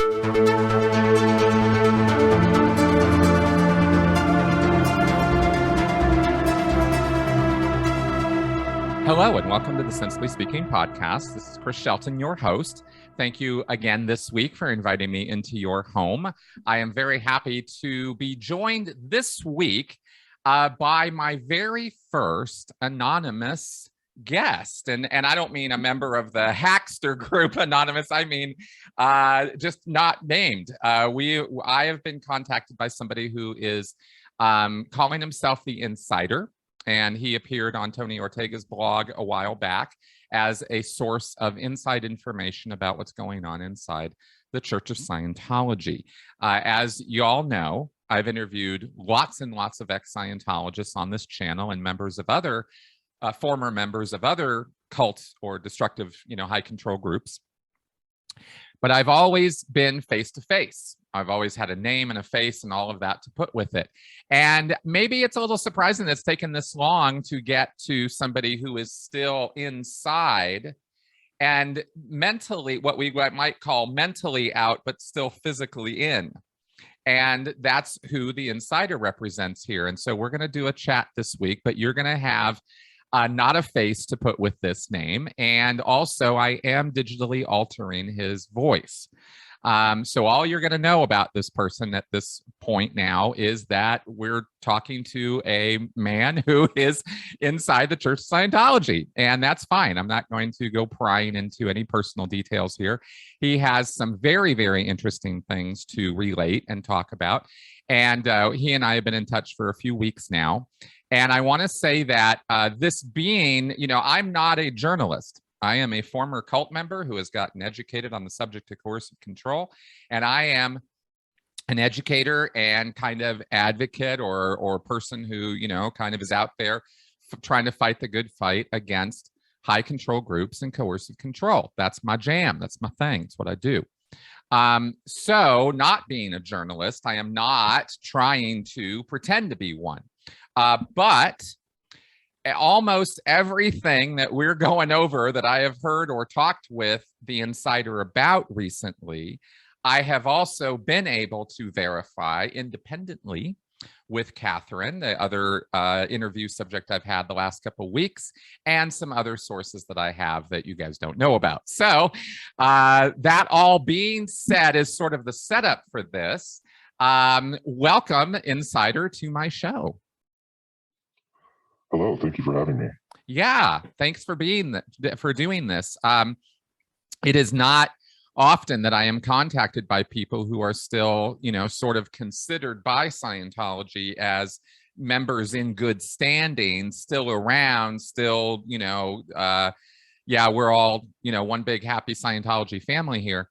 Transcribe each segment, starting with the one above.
Hello and welcome to the Sensibly Speaking podcast. This is Chris Shelton, your host. Thank you again this week for inviting me into your home. I am very happy to be joined this week by my very first anonymous guest. And I don't mean a member of the Hackster group anonymous. I mean just not named. I have been contacted by somebody who is calling himself the Insider. And he appeared on Tony Ortega's blog a while back as a source of inside information about what's going on inside the Church of Scientology. As you all know, I've interviewed lots and lots of ex-Scientologists on this channel and members of other, former members of other cults or destructive, high control groups. But I've always been face-to-face. I've always had a name and a face and all of that to put with it. And maybe it's a little surprising that it's taken this long to get to somebody who is still inside and mentally, what we might call mentally out, but still physically in. And that's who the Insider represents here. And so we're going to do a chat this week, but you're going to have not a face to put with this name. And also I am digitally altering his voice. So all you're going to know about this person at this point now is that we're talking to a man who is inside the Church of Scientology, and that's fine. I'm not going to go prying into any personal details here. He has some very, very interesting things to relate and talk about, and he and I have been in touch for a few weeks now. And I want to say that this being, I'm not a journalist. I am a former cult member who has gotten educated on the subject of coercive control, and I am an educator and kind of advocate or person who, kind of is out there trying to fight the good fight against high control groups and coercive control. That's my jam. That's my thing. It's what I do. So not being a journalist, I am not trying to pretend to be one, but almost everything that we're going over that I have heard or talked with the Insider about recently, I have also been able to verify independently with Katherine, the other interview subject I've had the last couple of weeks, and some other sources that I have that you guys don't know about. So that all being said is sort of the setup for this. Welcome, Insider, to my show. Hello, thank you for having me. Yeah, thanks for doing this. It is not often that I am contacted by people who are still, sort of considered by Scientology as members in good standing, still around, still, yeah, we're all, one big happy Scientology family here.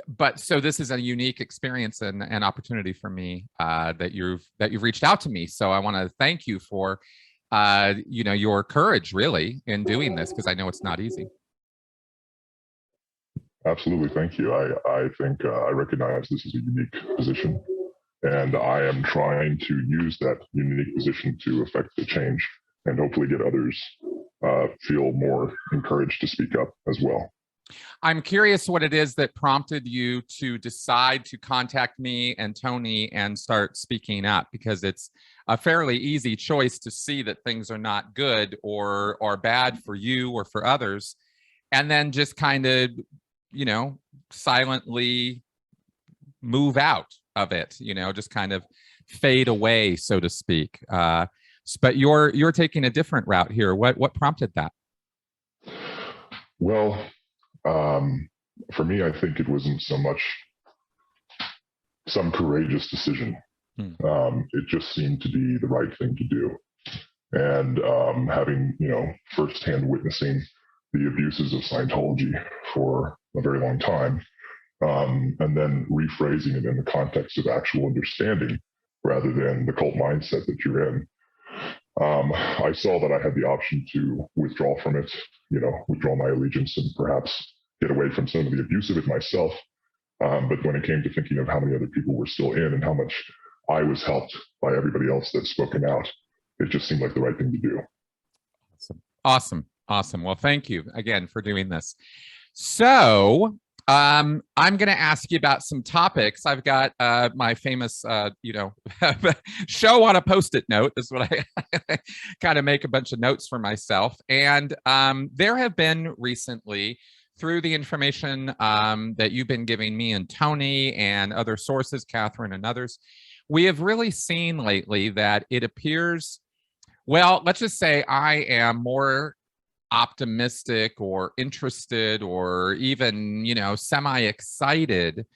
But so this is a unique experience and opportunity for me that you've reached out to me. So I want to thank you for your courage really in doing this, because I know it's not easy. Absolutely, thank you. I think I recognize this is a unique position, and I am trying to use that unique position to affect the change and hopefully get others feel more encouraged to speak up as well. I'm curious what it is that prompted you to decide to contact me and Tony and start speaking up, because it's a fairly easy choice to see that things are not good or bad for you or for others, and then just kind of, silently move out of it, just kind of fade away, so to speak. But you're taking a different route here. What prompted that? Well, for me, I think it wasn't so much some courageous decision. It just seemed to be the right thing to do. And having, firsthand witnessing the abuses of Scientology for a very long time, and then rephrasing it in the context of actual understanding rather than the cult mindset that you're in. I saw that I had the option to withdraw from it, withdraw my allegiance and perhaps get away from some of the abuse of it myself. But when it came to thinking of how many other people were still in and how much I was helped by everybody else that's spoken out, it just seemed like the right thing to do. Awesome. Well, thank you again for doing this. So I'm going to ask you about some topics. I've got my famous, show on a Post-it note. This is what I kind of make a bunch of notes for myself. And there have been recently, through the information that you've been giving me and Tony and other sources, Catherine and others, we have really seen lately that it appears, well, let's just say I am more optimistic or interested or even, semi-excited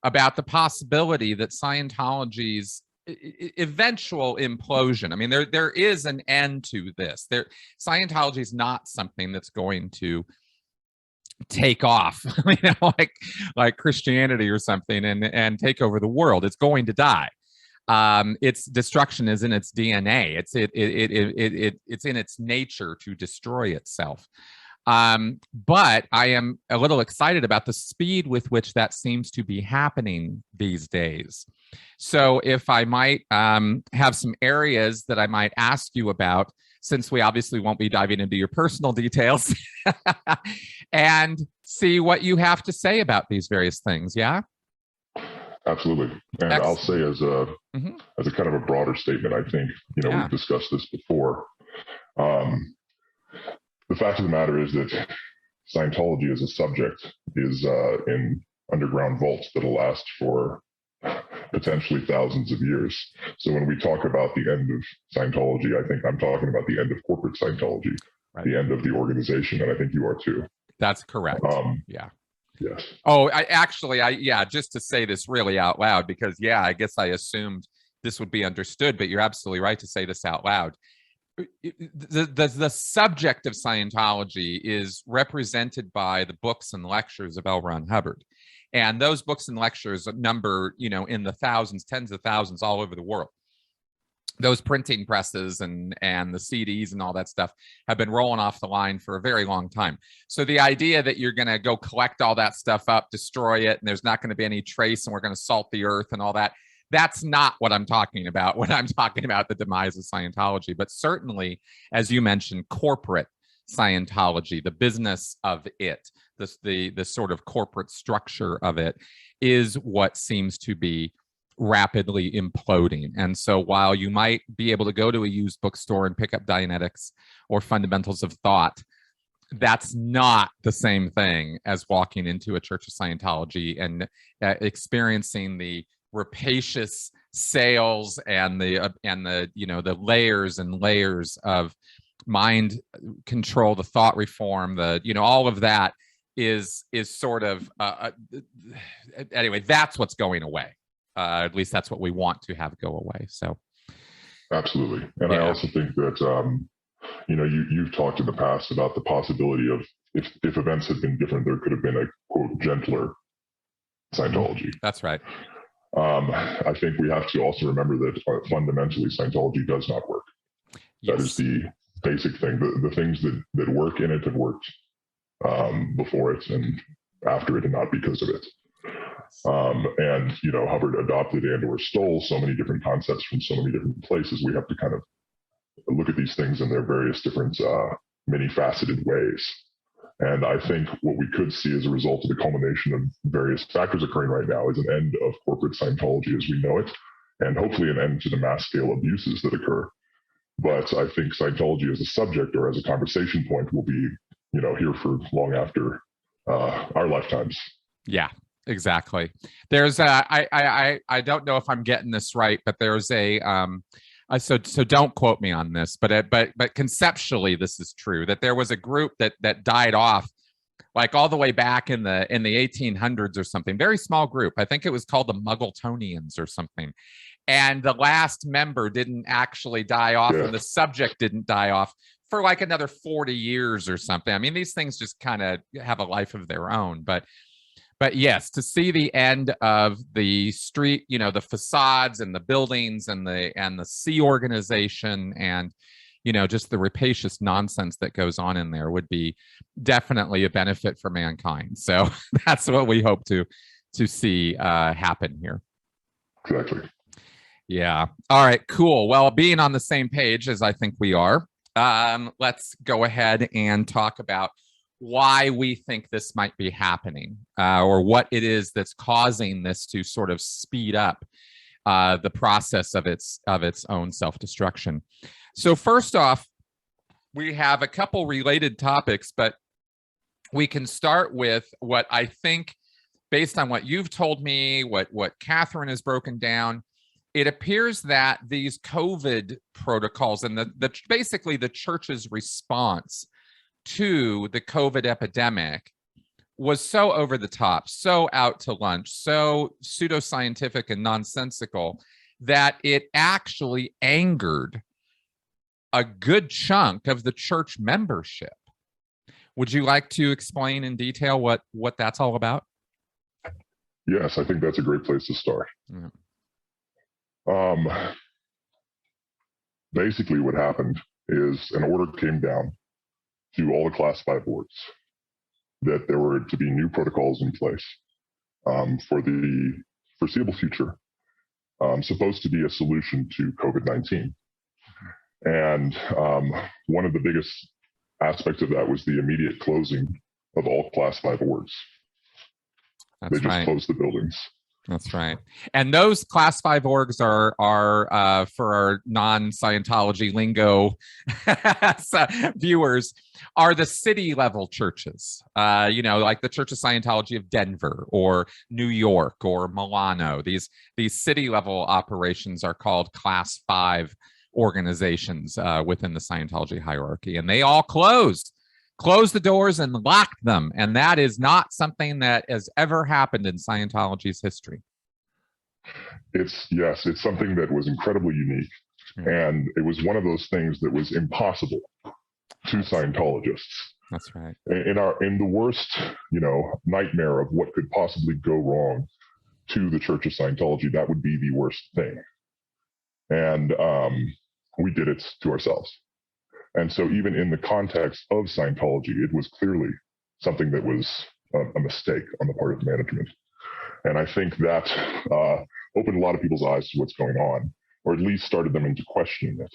about the possibility that Scientology's eventual implosion. I mean, there is an end to this. Scientology is not something that's going to take off, like Christianity or something, and take over the world. It's going to die. Its destruction is in its DNA. It's in its nature to destroy itself. But I am a little excited about the speed with which that seems to be happening these days. So if I might have some areas that I might ask you about, since we obviously won't be diving into your personal details, and see what you have to say about these various things. Yeah? Absolutely. And Excellent. I'll say as a kind of a broader statement, I think, we've discussed this before. The fact of the matter is that Scientology as a subject is in underground vaults that'll last for potentially thousands of years. So when we talk about the end of Scientology, I think I'm talking about the end of corporate Scientology, right. The end of the organization, and I think you are too. That's correct. Yeah. Yes. Oh, just to say this really out loud, because I guess I assumed this would be understood, but you're absolutely right to say this out loud. The subject of Scientology is represented by the books and lectures of L. Ron Hubbard. And those books and lectures number, in the thousands, tens of thousands all over the world. Those printing presses and the CDs and all that stuff have been rolling off the line for a very long time. So the idea that you're going to go collect all that stuff up, destroy it, and there's not going to be any trace, and we're going to salt the earth and all that, that's not what I'm talking about when I'm talking about the demise of Scientology. But certainly, as you mentioned, corporate Scientology, the business of it, the sort of corporate structure of it, is what seems to be rapidly imploding. And so while you might be able to go to a used bookstore and pick up Dianetics or Fundamentals of Thought, that's not the same thing as walking into a Church of Scientology and experiencing the rapacious sales and the layers and layers of mind control, the thought reform, all of that is sort of anyway, that's what's going away. At least that's what we want to have go away. So, absolutely. And I also think that, you've talked in the past about the possibility of if events had been different, there could have been a quote gentler Scientology. That's right. I think we have to also remember that fundamentally Scientology does not work. Yes. That is the basic thing. The things that work in it have worked before it and after it, and not because of it. And Hubbard adopted and or stole so many different concepts from so many different places. We have to kind of look at these things in their various different many faceted ways. And I think what we could see as a result of the culmination of various factors occurring right now is an end of corporate Scientology as we know it, and hopefully an end to the mass scale abuses that occur. But I think Scientology as a subject or as a conversation point will be, here for long after our lifetimes. Yeah. Exactly. There's I don't know if I'm getting this right, but there's so don't quote me on this, but conceptually this is true, that there was a group that died off like all the way back in the 1800s or something, very small group. I think it was called the Muggletonians or something. And the last member didn't actually die off, and the subject didn't die off for like another 40 years or something. I mean, these things just kind of have a life of their own, but yes, to see the end of the street, the facades and the buildings and the sea organization and, just the rapacious nonsense that goes on in there would be definitely a benefit for mankind. So that's what we hope to see happen here. Exactly. Yeah. All right, cool. Well, being on the same page as I think we are, let's go ahead and talk about why we think this might be happening, or what it is that's causing this to sort of speed up the process of its own self-destruction. So first off, we have a couple related topics, but we can start with what I think, based on what you've told me, what Katherine has broken down, it appears that these COVID protocols and basically the church's response to the COVID epidemic was so over the top, so out to lunch, so pseudoscientific and nonsensical that it actually angered a good chunk of the church membership. Would you like to explain in detail what that's all about? Yes, I think that's a great place to start. Yeah. Basically, what happened is an order came down to all the classified boards that there were to be new protocols in place for the foreseeable future, supposed to be a solution to COVID-19. And one of the biggest aspects of that was the immediate closing of all Class 5 boards. They just closed the buildings. That's right. And those Class 5 orgs are for our non-Scientology lingo viewers, are the city level churches, like the Church of Scientology of Denver or New York or Milano. These city level operations are called Class 5 organizations within the Scientology hierarchy, and they all closed the doors and locked them. And that is not something that has ever happened in Scientology's history. It's something that was incredibly unique. And it was one of those things that was impossible to Scientologists. That's right. In the worst, nightmare of what could possibly go wrong to the Church of Scientology, that would be the worst thing. And we did it to ourselves. And so even in the context of Scientology, it was clearly something that was a mistake on the part of management. And I think that opened a lot of people's eyes to what's going on, or at least started them into questioning it.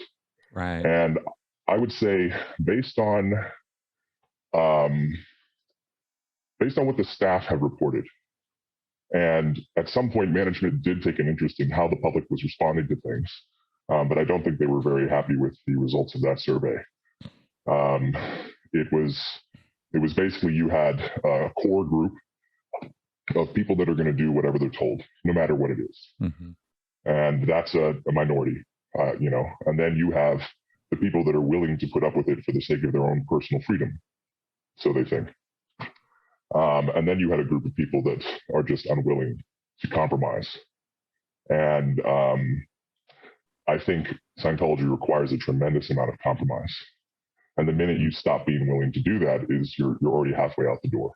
Right. And I would say based on what the staff have reported, and at some point management did take an interest in how the public was responding to things. But I don't think they were very happy with the results of that survey. It was basically, you had a core group of people that are going to do whatever they're told, no matter what it is. Mm-hmm. And that's a minority, and then you have the people that are willing to put up with it for the sake of their own personal freedom. So they think. And then you had a group of people that are just unwilling to compromise. And I think Scientology requires a tremendous amount of compromise. And the minute you stop being willing to do that is you're already halfway out the door.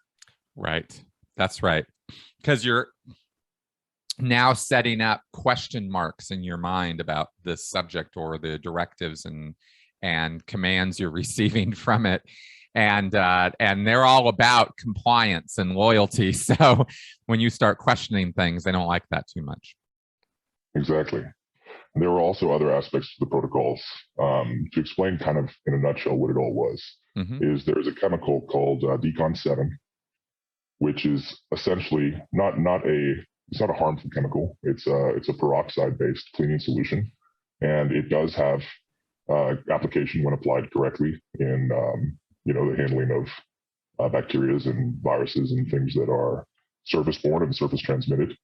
Right. That's right. Because you're now setting up question marks in your mind about this subject or the directives and commands you're receiving from it. And they're all about compliance and loyalty. So when you start questioning things, they don't like that too much. Exactly. There were also other aspects to the protocols. To explain kind of in a nutshell what it all was, is there's a chemical called Decon 7, which is essentially it's not a harmful chemical. It's a peroxide-based cleaning solution, and it does have application when applied correctly in the handling of bacteria and viruses and things that are surface-borne and surface-transmitted.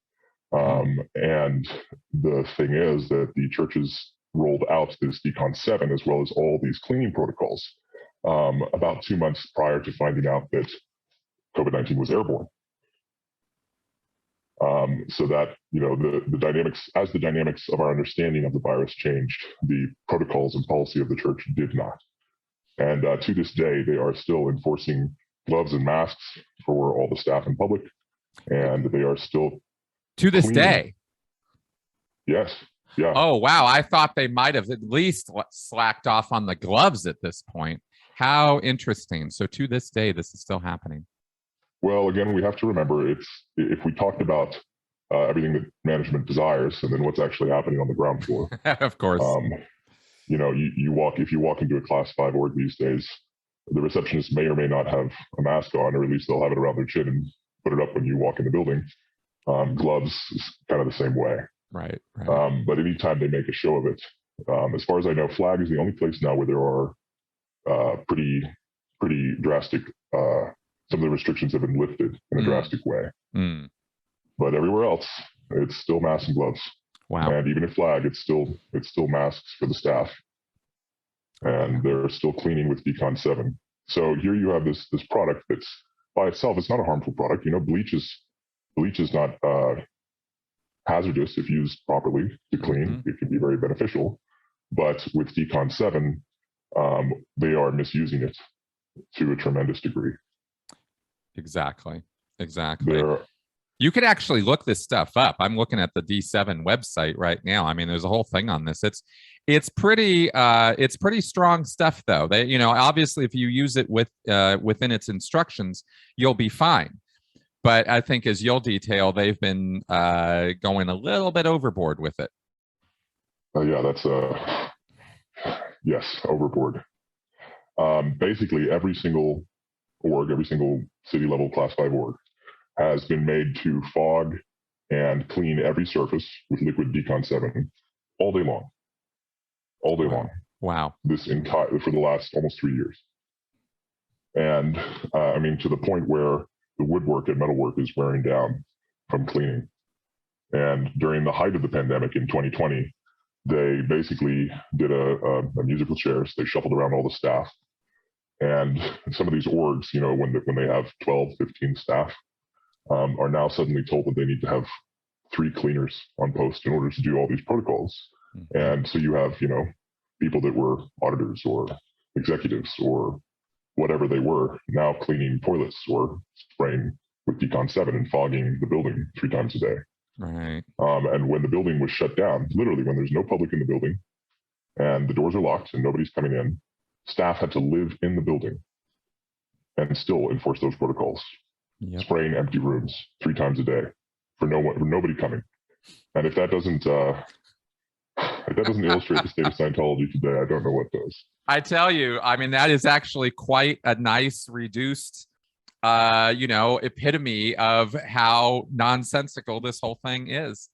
And the thing is that the churches rolled out this Decon 7 as well as all these cleaning protocols about 2 months prior to finding out that COVID-19 was airborne. So that, the dynamics of our understanding of the virus changed, the protocols and policy of the church did not. And to this day, they are still enforcing gloves and masks for all the staff and public. And they are still to this day. Yes. Yeah. Oh, wow. I thought they might have at least slacked off on the gloves at this point. How interesting. So to this day, this is still happening. Well, again, we have to remember, if we talked about everything that management desires and then what's actually happening on the ground floor. Of course. If you walk into a Class 5 org these days, the receptionist may or may not have a mask on, or at least they'll have it around their chin and put it up when you walk in the building. Gloves is kind of the same way. Right. But anytime they make a show of it, as far as I know, Flag is the only place now where there are pretty drastic. Some of the restrictions have been lifted in a drastic way. But everywhere else, it's still masks and gloves. Wow. And even at Flag, it's still masks for the staff, and they're still cleaning with Decon 7. So here you have this product that's by itself, it's not a harmful product. Bleach is not hazardous if used properly to clean. It can be very beneficial. But with Decon 7, they are misusing it to a tremendous degree. Exactly. You could actually look this stuff up. I'm looking at the D7 website right now. I mean, there's a whole thing on this. It's pretty strong stuff, though. They, obviously, if you use it within its instructions, you'll be fine. But I think, as you'll detail, they've been going a little bit overboard with it. Yeah, that's yes, overboard. Basically, every single org, every single city level class 5 org has been made to fog and clean every surface with liquid Decon 7 all day long. All day long. Wow. For the last almost 3 years. And I mean, to the point where the woodwork and metalwork is wearing down from cleaning. And during the height of the pandemic in 2020, they basically did a musical chairs. They shuffled around all the staff. And some of these orgs, when they have 12, 15 staff, are now suddenly told that they need to have 3 cleaners on post in order to do all these protocols. And so you have, people that were auditors or executives or whatever they were now cleaning toilets or spraying with Decon 7 and fogging the building 3 times a day. Right. And when the building was shut down, literally when there's no public in the building and the doors are locked and nobody's coming in, staff had to live in the building and still enforce those protocols. Yep. Spraying empty rooms 3 times a day for nobody coming. And if that doesn't illustrate the state of Scientology today, I don't know what does. I tell you, I mean, that is actually quite a nice reduced, epitome of how nonsensical this whole thing is.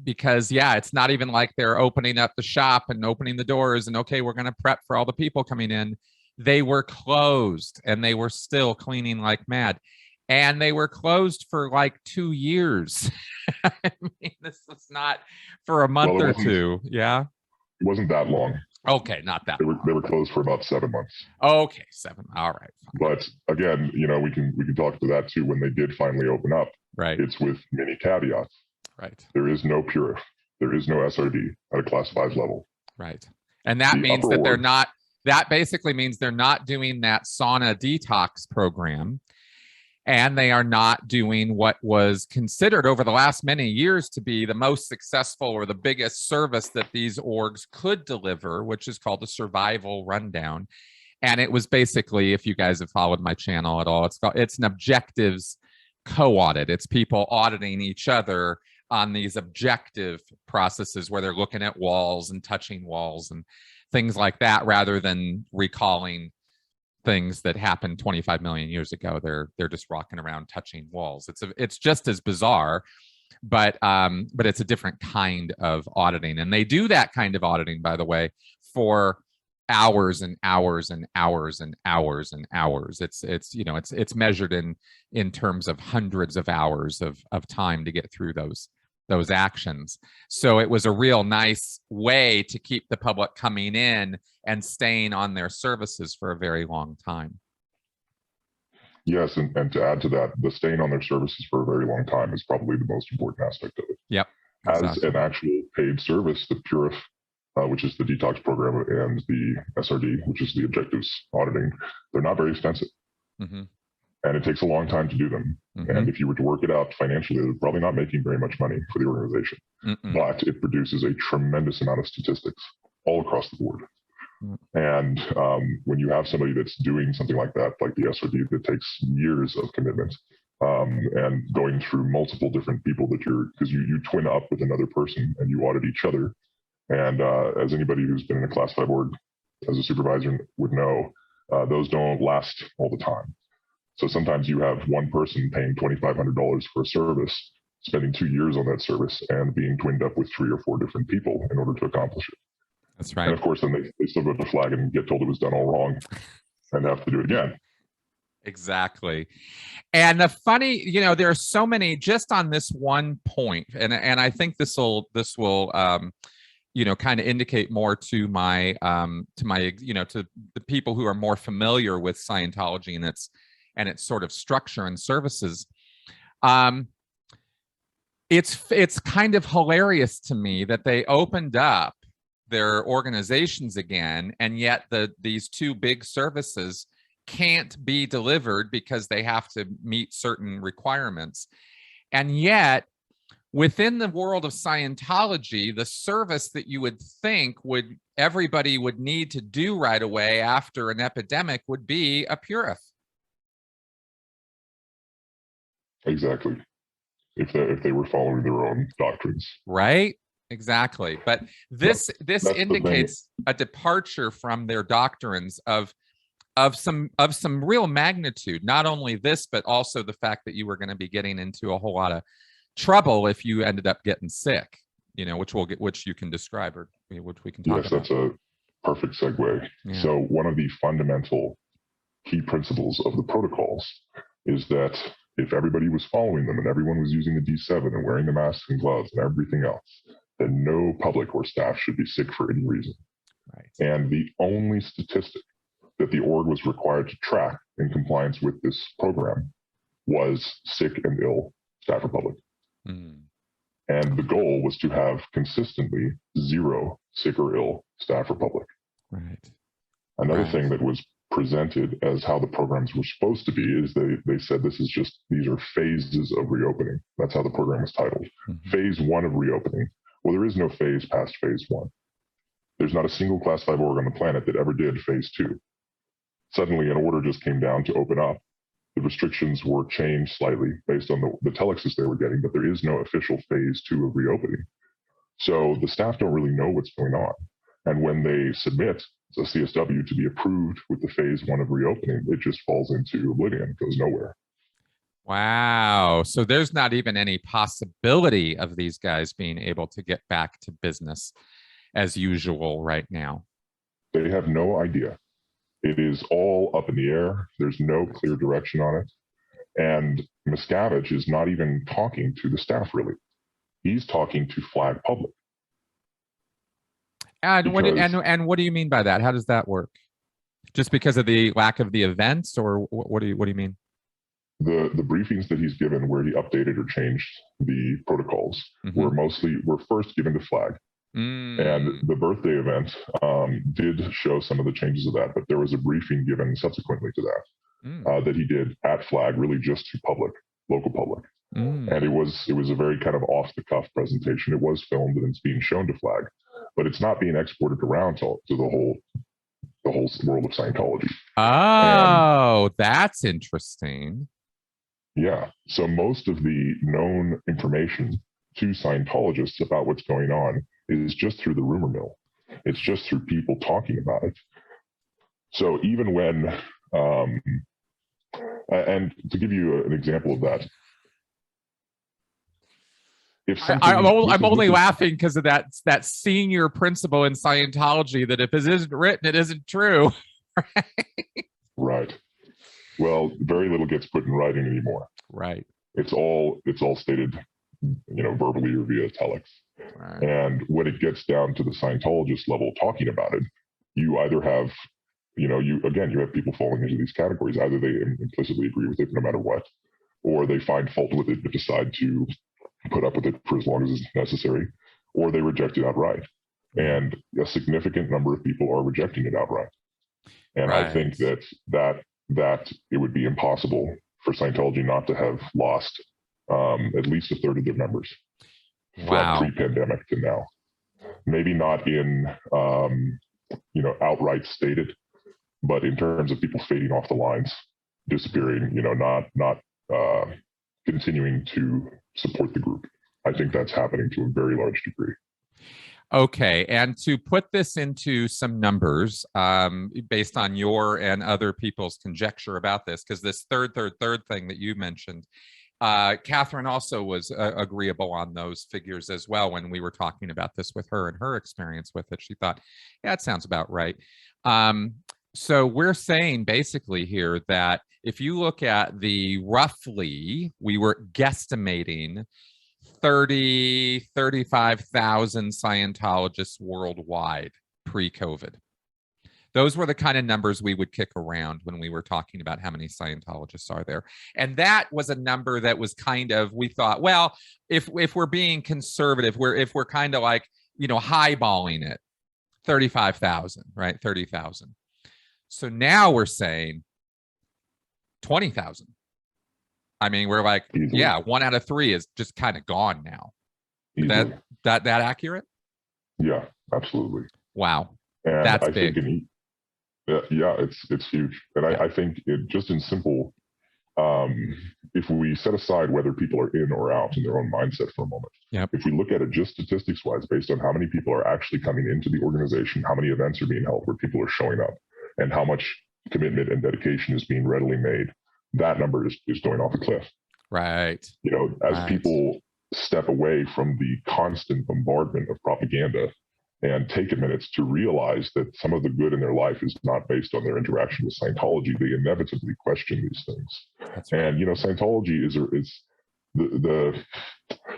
Because it's not even like they're opening up the shop and opening the doors and, okay, we're going to prep for all the people coming in. They were closed and they were still cleaning like mad. And they were closed for like 2 years. I mean, this was not for a month or 2. Yeah. It wasn't that long. Okay, not that long. They were closed for about 7 months. Okay, 7. All right. Fine. But again, we can talk to that too. When they did finally open up, right, it's with many caveats. Right. There is no purif. There is no SRD at a class 5 level. Right. And that means that they're not. That basically means they're not doing that sauna detox program. And they are not doing what was considered over the last many years to be the most successful or the biggest service that these orgs could deliver, which is called the survival rundown. And it was basically, if you guys have followed my channel at all, it's an objectives co-audit. It's people auditing each other on these objective processes where they're looking at walls and touching walls and things like that, rather than recalling things that happened 25 million years ago. They're just walking around touching walls. It's just as bizarre, but it's a different kind of auditing. And they do that kind of auditing, by the way, for hours and hours and hours and hours and hours. It's measured in terms of hundreds of hours of time to get through those actions. So it was a real nice way to keep the public coming in and staying on their services for a very long time. Yes, and to add to that, the staying on their services for a very long time is probably the most important aspect of it. Yep. Exactly. As an actual paid service, the Purif, which is the detox program, and the SRD, which is the objectives auditing, they're not very expensive. Mm-hmm. And it takes a long time to do them. Mm-hmm. And if you were to work it out financially, they're probably not making very much money for the organization. Mm-mm. But it produces a tremendous amount of statistics all across the board. And when you have somebody that's doing something like that, like the SRD, that takes years of commitment and going through multiple different people because you twin up with another person and you audit each other. And as anybody who's been in a class 5 org as a supervisor would know, those don't last all the time. So sometimes you have one person paying $2,500 for a service, spending 2 years on that service, and being twinned up with 3 or 4 different people in order to accomplish it. That's right. And of course, then they still go to flag and get told it was done all wrong and have to do it again. Exactly. And the funny, there are so many just on this one point, and I think this will kind of indicate more to my to the people who are more familiar with Scientology and its sort of structure and services. It's kind of hilarious to me that they opened up their organizations again, and yet these 2 big services can't be delivered because they have to meet certain requirements. And yet, within the world of Scientology, the service that you would think everybody would need to do right away after an epidemic would be a purif. Exactly. If they were following their own doctrines. Right? Exactly. But this indicates a departure from their doctrines of some real magnitude. Not only this, but also the fact that you were going to be getting into a whole lot of trouble if you ended up getting sick, which you can describe, or which we can talk about. Yes, that's a perfect segue. Yeah. So one of the fundamental key principles of the protocols is that if everybody was following them and everyone was using the D7 and wearing the masks and gloves and everything else, then no public or staff should be sick for any reason. Right. And the only statistic that the org was required to track in compliance with this program was sick and ill staff or public. Mm. And the goal was to have consistently 0 sick or ill staff or public. Right. Another thing that was presented as how the programs were supposed to be is they said these are phases of reopening. That's how the program was titled. Mm-hmm. Phase 1 of reopening. Well, there is no phase past phase 1. There's not a single Class 5 org on the planet that ever did phase 2. Suddenly, an order just came down to open up. The restrictions were changed slightly based on the telexes they were getting, but there is no official phase 2 of reopening. So the staff don't really know what's going on. And when they submit a CSW to be approved with the phase 1 of reopening, it just falls into oblivion, goes nowhere. Wow. So there's not even any possibility of these guys being able to get back to business as usual right now. They have no idea. It is all up in the air. There's no clear direction on it. And Miscavige is not even talking to the staff, really. He's talking to flag public. And what do you mean by that? How does that work? Just because of the lack of the events, or what do you mean? The briefings that he's given where he updated or changed the protocols were first given to flag. And the birthday event did show some of the changes of that, but there was a briefing given subsequently to that that he did at flag, really just to local public. And it was a very kind of off the cuff presentation. It was filmed and it's being shown to flag, but it's not being exported around to the whole world of Scientology. Oh, that's interesting. Yeah. So most of the known information to Scientologists about what's going on is just through the rumor mill. It's just through people talking about it. So even when, and to give you an example of that, I'm only laughing because of that senior principle in Scientology that if it isn't written, it isn't true. Right. Well, very little gets put in writing anymore. Right. It's all stated, verbally or via telex. Right. And when it gets down to the Scientologist level talking about it, you either have, you have people falling into these categories. Either they implicitly agree with it no matter what, or they find fault with it but decide to put up with it for as long as is necessary, or they reject it outright. And a significant number of people are rejecting it outright. And I think that it would be impossible for Scientology not to have lost at least a third of their members from pre-pandemic to now. Maybe not in, outright stated, but in terms of people fading off the lines, disappearing, not continuing to support the group. I think that's happening to a very large degree. Okay, and to put this into some numbers, based on your and other people's conjecture about this, because this third thing that you mentioned, Katherine also was agreeable on those figures as well when we were talking about this with her and her experience with it. She thought, yeah, it sounds about right. So we're saying basically here that if you look at the roughly, we were guesstimating 35,000 Scientologists worldwide pre-COVID. Those were the kind of numbers we would kick around when we were talking about how many Scientologists are there. And that was a number that was kind of, we thought, well, if we're being conservative, if we're kind of like, highballing it, 35,000, right? 30,000. So now we're saying 20,000. I mean, we're like, easily. Yeah, 1 out of 3 is just kind of gone now. That accurate? Yeah, absolutely. Wow, and that's I big. Think it's huge. And yeah. I think just in simple, if we set aside whether people are in or out in their own mindset for a moment, yep. If we look at it just statistics wise, based on how many people are actually coming into the organization, how many events are being held where people are showing up, and how much commitment and dedication is being readily made, that number is going off a cliff. Right. As people step away from the constant bombardment of propaganda and take a minute to realize that some of the good in their life is not based on their interaction with Scientology, they inevitably question these things. That's right. And Scientology is the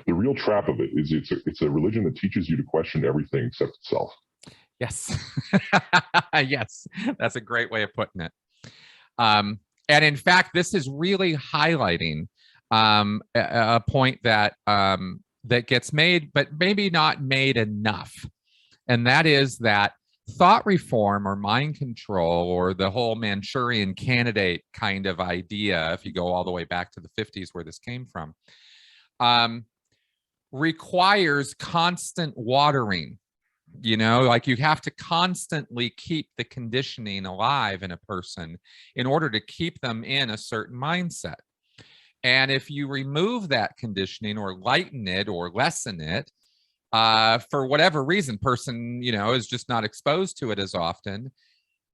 real trap of it is it's a religion that teaches you to question everything except itself. Yes. Yes, that's a great way of putting it. And in fact, this is really highlighting a point that that gets made, but maybe not made enough. And that is that thought reform or mind control or the whole Manchurian candidate kind of idea, if you go all the way back to the 50s where this came from, requires constant watering. Like you have to constantly keep the conditioning alive in a person in order to keep them in a certain mindset. And if you remove that conditioning or lighten it or lessen it, for whatever reason, person, is just not exposed to it as often,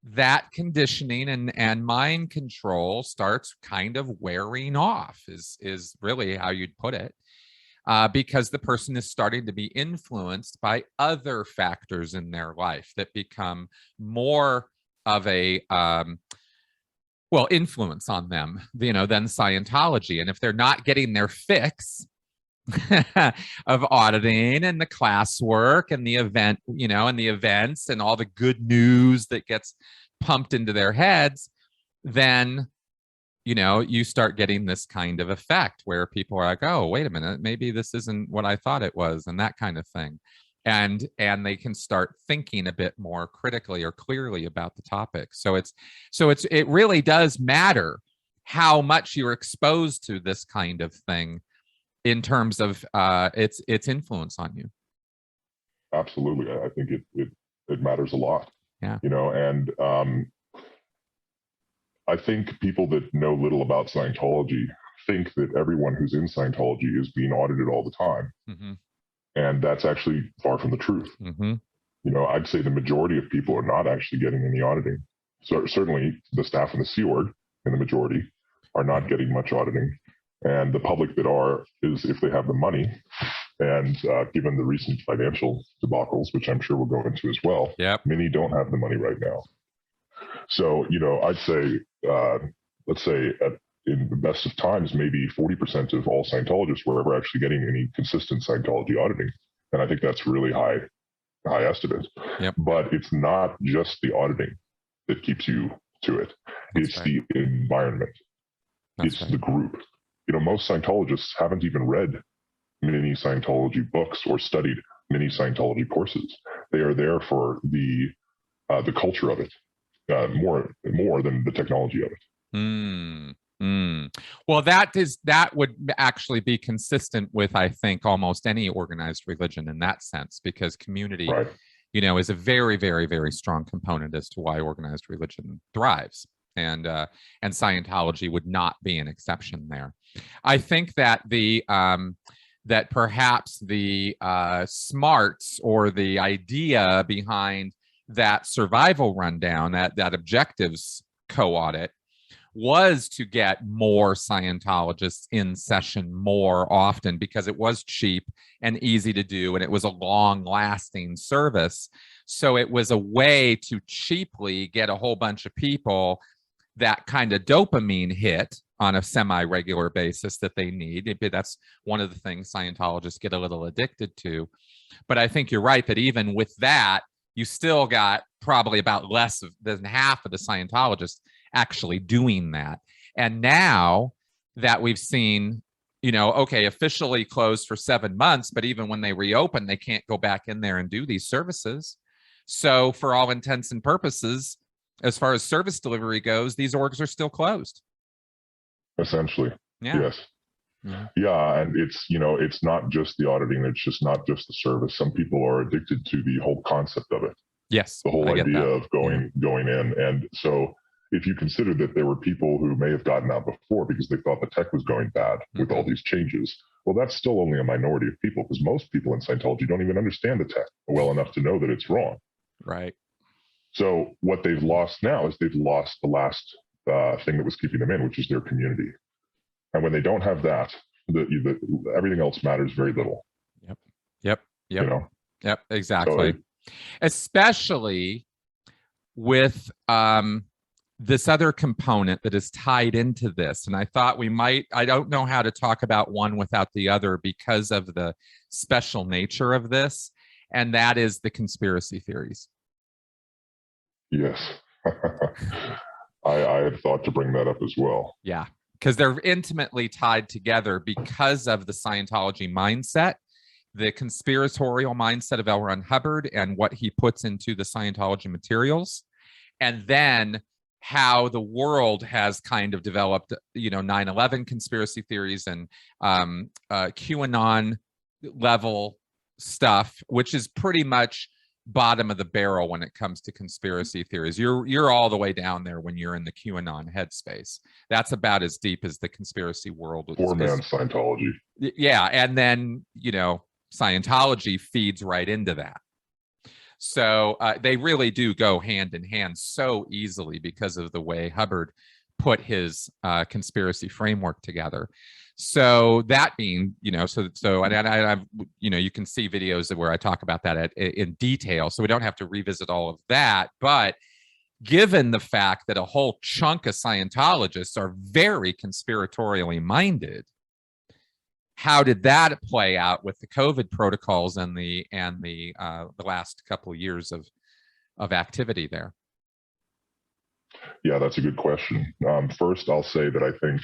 that conditioning and mind control starts kind of wearing off is really how you'd put it. Because the person is starting to be influenced by other factors in their life that become more of a influence on them, than Scientology. And if they're not getting their fix of auditing and the classwork and the event, and the events and all the good news that gets pumped into their heads, then you start getting this kind of effect where people are like, oh, wait a minute, maybe this isn't what I thought it was, and that kind of thing. And they can start thinking a bit more critically or clearly about the topic. So it really does matter how much you're exposed to this kind of thing in terms of its influence on you. Absolutely. I think it matters a lot. Yeah. And I think people that know little about Scientology think that everyone who's in Scientology is being audited all the time. Mm-hmm. And that's actually far from the truth. Mm-hmm. I'd say the majority of people are not actually getting any auditing. So certainly the staff in the Sea Org, in the majority, are not getting much auditing. And the public that are is if they have the money. And given the recent financial debacles, which I'm sure we'll go into as well, yep. Many don't have the money right now. So, I'd say, let's say in the best of times, maybe 40% of all Scientologists were ever actually getting any consistent Scientology auditing. And I think that's really high estimate. Yep. But it's not just the auditing that keeps you to it. It's the environment. It's the group. Most Scientologists haven't even read many Scientology books or studied many Scientology courses. They are there for the culture of it. More than the technology of it. Well, that would actually be consistent with, I think, almost any organized religion in that sense, because community, right. Is a very, very, very strong component as to why organized religion thrives, and Scientology would not be an exception there. I think that that perhaps the smarts or the idea behind that survival rundown, that objectives co-audit, was to get more Scientologists in session more often because it was cheap and easy to do, and it was a long-lasting service. So it was a way to cheaply get a whole bunch of people that kind of dopamine hit on a semi-regular basis that they need. That's one of the things Scientologists get a little addicted to. But I think you're right that even with that, you still got probably about less than half of the Scientologists actually doing that. And now that we've seen, okay, officially closed for 7 months, but even when they reopen, they can't go back in there and do these services. So for all intents and purposes, as far as service delivery goes, these orgs are still closed. Essentially. Yeah. Yes. Yeah. And it's not just the auditing. It's just not just the service. Some people are addicted to the whole concept of it. Yes. The whole idea of going in. And so if you consider that there were people who may have gotten out before because they thought the tech was going bad with all these changes, well, that's still only a minority of people, because most people in Scientology don't even understand the tech well enough to know that it's wrong. Right. So what they've lost now is they've lost the last thing that was keeping them in, which is their community. And when they don't have that, everything else matters very little. Yep. Yep. Exactly. So especially with this other component that is tied into this. And I thought I don't know how to talk about one without the other because of the special nature of this. And that is the conspiracy theories. Yes. I had thought to bring that up as well. Yeah, because they're intimately tied together because of the Scientology mindset, the conspiratorial mindset of L. Ron Hubbard and what he puts into the Scientology materials, and then how the world has kind of developed, 9/11 conspiracy theories and QAnon level stuff, which is pretty much bottom of the barrel when it comes to conspiracy theories. You're all the way down there when you're in the QAnon headspace. That's about as deep as the conspiracy world. Four-man Scientology. Yeah, and then Scientology feeds right into that. So they really do go hand in hand so easily because of the way Hubbard put his conspiracy framework together. So that being, and I've, you can see videos where I talk about that in detail, so we don't have to revisit all of that. But given the fact that a whole chunk of Scientologists are very conspiratorially minded, how did that play out with the COVID protocols and the last couple of years of activity there? Yeah, that's a good question. First, I'll say that I think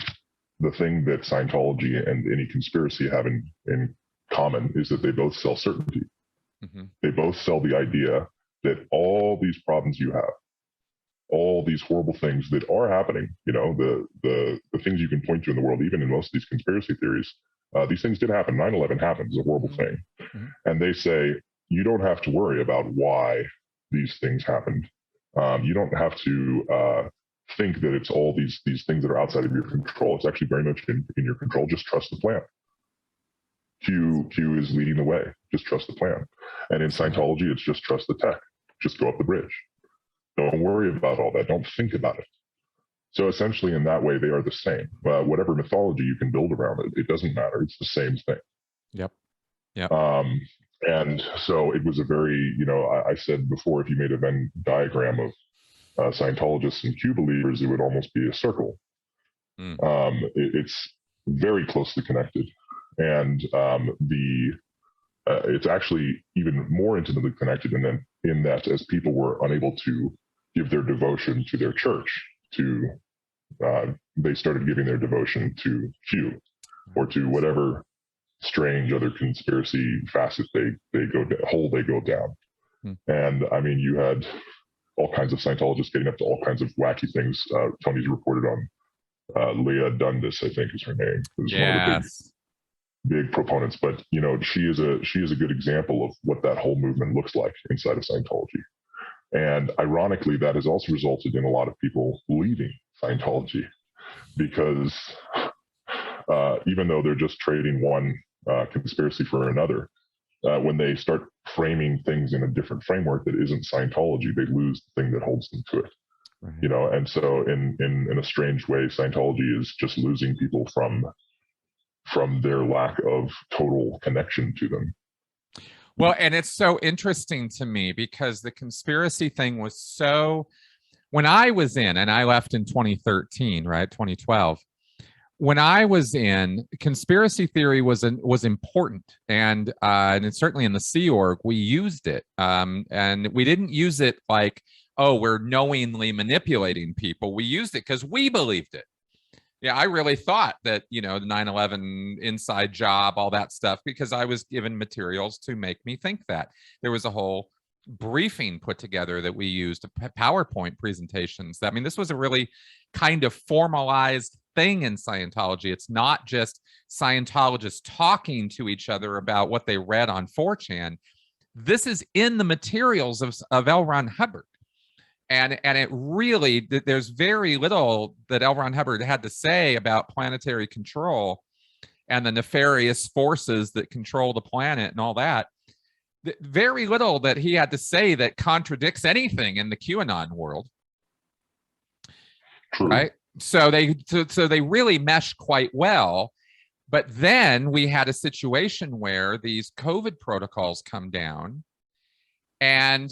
the thing that Scientology and any conspiracy have in common is that they both sell certainty. Mm-hmm. They both sell the idea that all these problems you have, all these horrible things that are happening, the things you can point to in the world, even in most of these conspiracy theories, these things did happen. 9/11 happened. It's a horrible thing. Mm-hmm. And they say, you don't have to worry about why these things happened. You don't have to think that it's all these things that are outside of your control. It's actually very much in your control. Just trust the plan. Q is leading the way. Just trust the plan. And in Scientology, it's just trust the tech. Just go up the bridge. Don't worry about all that. Don't think about it. So essentially, in that way, they are the same. Whatever mythology you can build around it, it doesn't matter. It's the same thing. Yep. And so it was a very, I said before, if you made a Venn diagram of Scientologists and Q believers, it would almost be a circle. It's very closely connected. And it's actually even more intimately connected in that as people were unable to give their devotion to their church, they started giving their devotion to Q or to whatever strange other conspiracy facet they go down. And I mean, you had all kinds of Scientologists getting up to all kinds of wacky things. Tony's reported on Leah Dundas, I think is her name. Who's one of the big proponents. But she is a good example of what that whole movement looks like inside of Scientology. And ironically, that has also resulted in a lot of people leaving Scientology because even though they're just trading one conspiracy for another. When they start framing things in a different framework that isn't Scientology, they lose the thing that holds them to it. Right. You know, and so in a strange way, Scientology is just losing people from their lack of total connection to them. Well, and it's so interesting to me because the conspiracy thing was so, when I was in, and I left in 2013, right, 2012. When I was in, conspiracy theory was important, and it's certainly in the Sea Org we used it, and we didn't use it like, oh, we're knowingly manipulating people. We used it because we believed it. Yeah, I really thought that, you know, the 9/11 inside job, all that stuff, because I was given materials to make me think that. There was a whole briefing put together that we used, PowerPoint presentations. I mean, this was a really kind of formalized thing in Scientology. It's not just Scientologists talking to each other about what they read on 4chan. This is in the materials of L. Ron Hubbard. And it really, there's very little that L. Ron Hubbard had to say about planetary control and the nefarious forces that control the planet and all that. Very little that he had to say that contradicts anything in the QAnon world. True. Right? So they really mesh quite well. But then we had a situation where these COVID protocols come down, and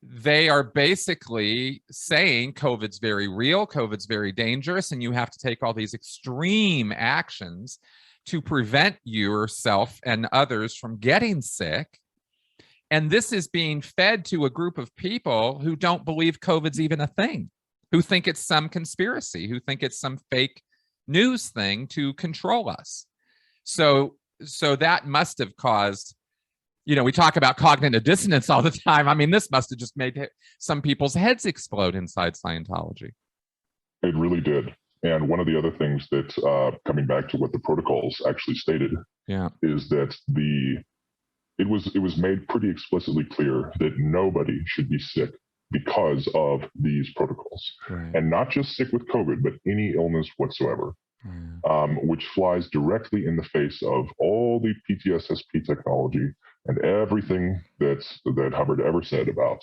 they are basically saying COVID's very real, COVID's very dangerous, and you have to take all these extreme actions to prevent yourself and others from getting sick. And this is being fed to a group of people who don't believe COVID's even a thing, who think it's some conspiracy, who think it's some fake news thing to control us. So that must have caused, you know, we talk about cognitive dissonance all the time. I mean, this must have just made some people's heads explode inside Scientology. It really did. And one of the other things that, coming back to what the protocols actually stated, is that it was made pretty explicitly clear that nobody should be sick because of these protocols. Right. And not just sick with COVID, but any illness whatsoever, which flies directly in the face of all the PTSSP technology and everything that Hubbard ever said about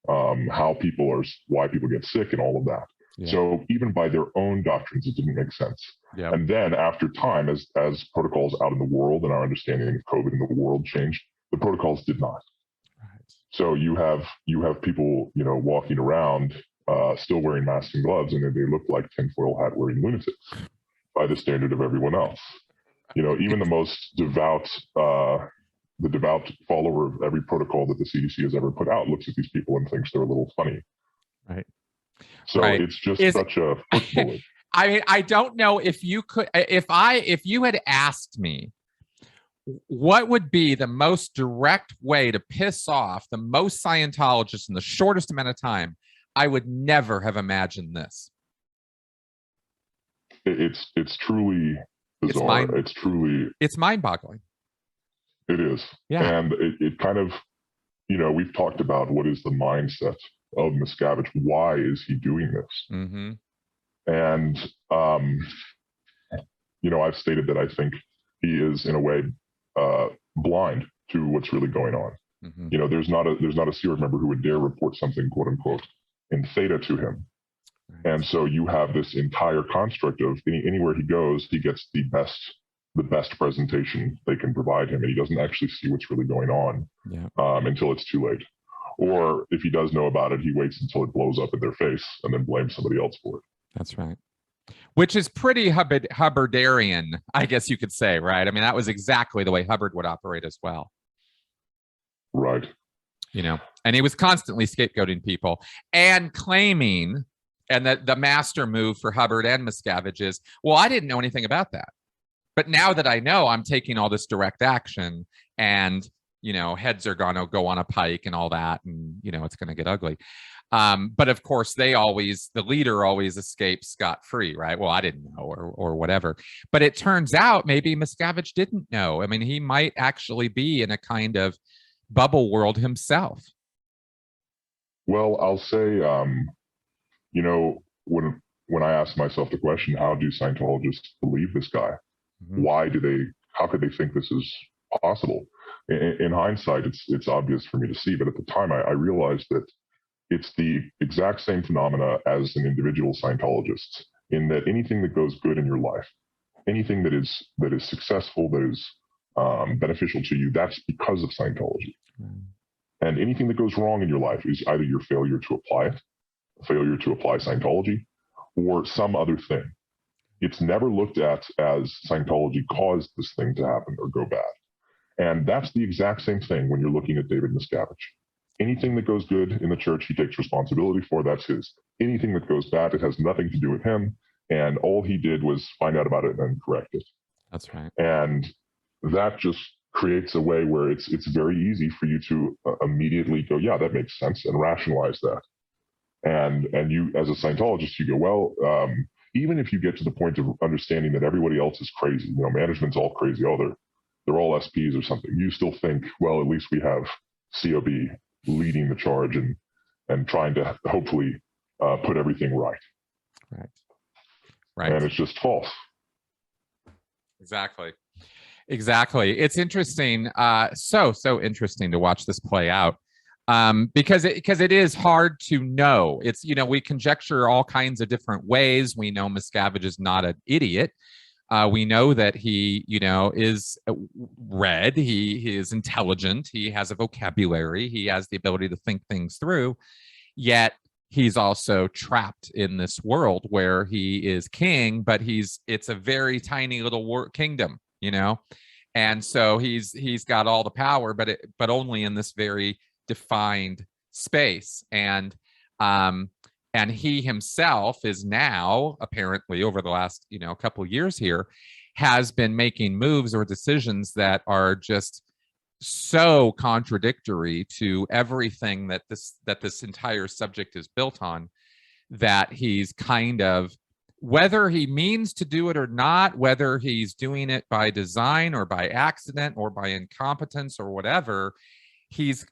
why people get sick and all of that. Yeah. So even by their own doctrines, it didn't make sense. Yeah. And then after time, as protocols out in the world and our understanding of COVID in the world changed, the protocols did not. Right. So you have people, you know, walking around still wearing masks and gloves, and they look like tinfoil hat wearing lunatics by the standard of everyone else. You know, even the most devout follower of every protocol that the CDC has ever put out looks at these people and thinks they're a little funny. Right. So it's just such a foot bullet. I don't know if you could, if you had asked me what would be the most direct way to piss off the most Scientologists in the shortest amount of time, I would never have imagined this. It's truly bizarre. It's mind-boggling. It is. Yeah. And it kind of, you know, we've talked about what is the mindset of Miscavige. Why is he doing this? Mm-hmm. And, you know, I've stated that I think he is in a way blind to what's really going on. Mm-hmm. You know, there's not a Sea Org member who would dare report something, quote unquote, in theta to him. Right. And so you have this entire construct of anywhere he goes, he gets the best presentation they can provide him, and he doesn't actually see what's really going on until it's too late. Or if he does know about it, he waits until it blows up in their face and then blames somebody else for it. That's right. Which is pretty Hubbardarian, I guess you could say, right? I mean, that was exactly the way Hubbard would operate as well. Right. You know, and he was constantly scapegoating people and claiming, and that the master move for Hubbard and Miscavige is, well, I didn't know anything about that. But now that I know, I'm taking all this direct action, and, you know, heads are going to go on a pike and all that, and, you know, it's going to get ugly. But of course, the leader always escapes scot-free, right? Well, I didn't know, or whatever. But it turns out maybe Miscavige didn't know. I mean, he might actually be in a kind of bubble world himself. Well, I'll say, you know, when I ask myself the question, how do Scientologists believe this guy? Mm-hmm. Why do they how could they think this is possible? In hindsight, it's obvious for me to see, but at the time I realized that it's the exact same phenomena as an individual Scientologist, in that anything that goes good in your life, anything that is successful, that is beneficial to you, that's because of Scientology. And anything that goes wrong in your life is either your failure to apply it, failure to apply Scientology, or some other thing. It's never looked at as Scientology caused this thing to happen or go bad. And that's the exact same thing when you're looking at David Miscavige. Anything that goes good in the church, he takes responsibility for. That's his. Anything that goes bad, it has nothing to do with him. And all he did was find out about it and correct it. That's right. And that just creates a way where it's very easy for you to immediately go, yeah, that makes sense, and rationalize that. And you, as a Scientologist, you go, well, even if you get to the point of understanding that everybody else is crazy, management's all crazy, they're all SPs or something, you still think, well, at least we have COB leading the charge and trying to hopefully put everything right. Right. And it's just false. Exactly. It's interesting. So interesting to watch this play out. Because it is hard to know. It's, we conjecture all kinds of different ways. We know Miscavige is not an idiot. We know that he, is read. He is intelligent. He has a vocabulary. He has the ability to think things through. Yet he's also trapped in this world where he is king, but it's a very tiny little kingdom, and so he's got all the power, but only in this very defined space. And he himself is now, apparently over the last couple of years here, has been making moves or decisions that are just so contradictory to everything that this entire subject is built on, that he's kind of, whether he means to do it or not, whether he's doing it by design or by accident or by incompetence or whatever, he's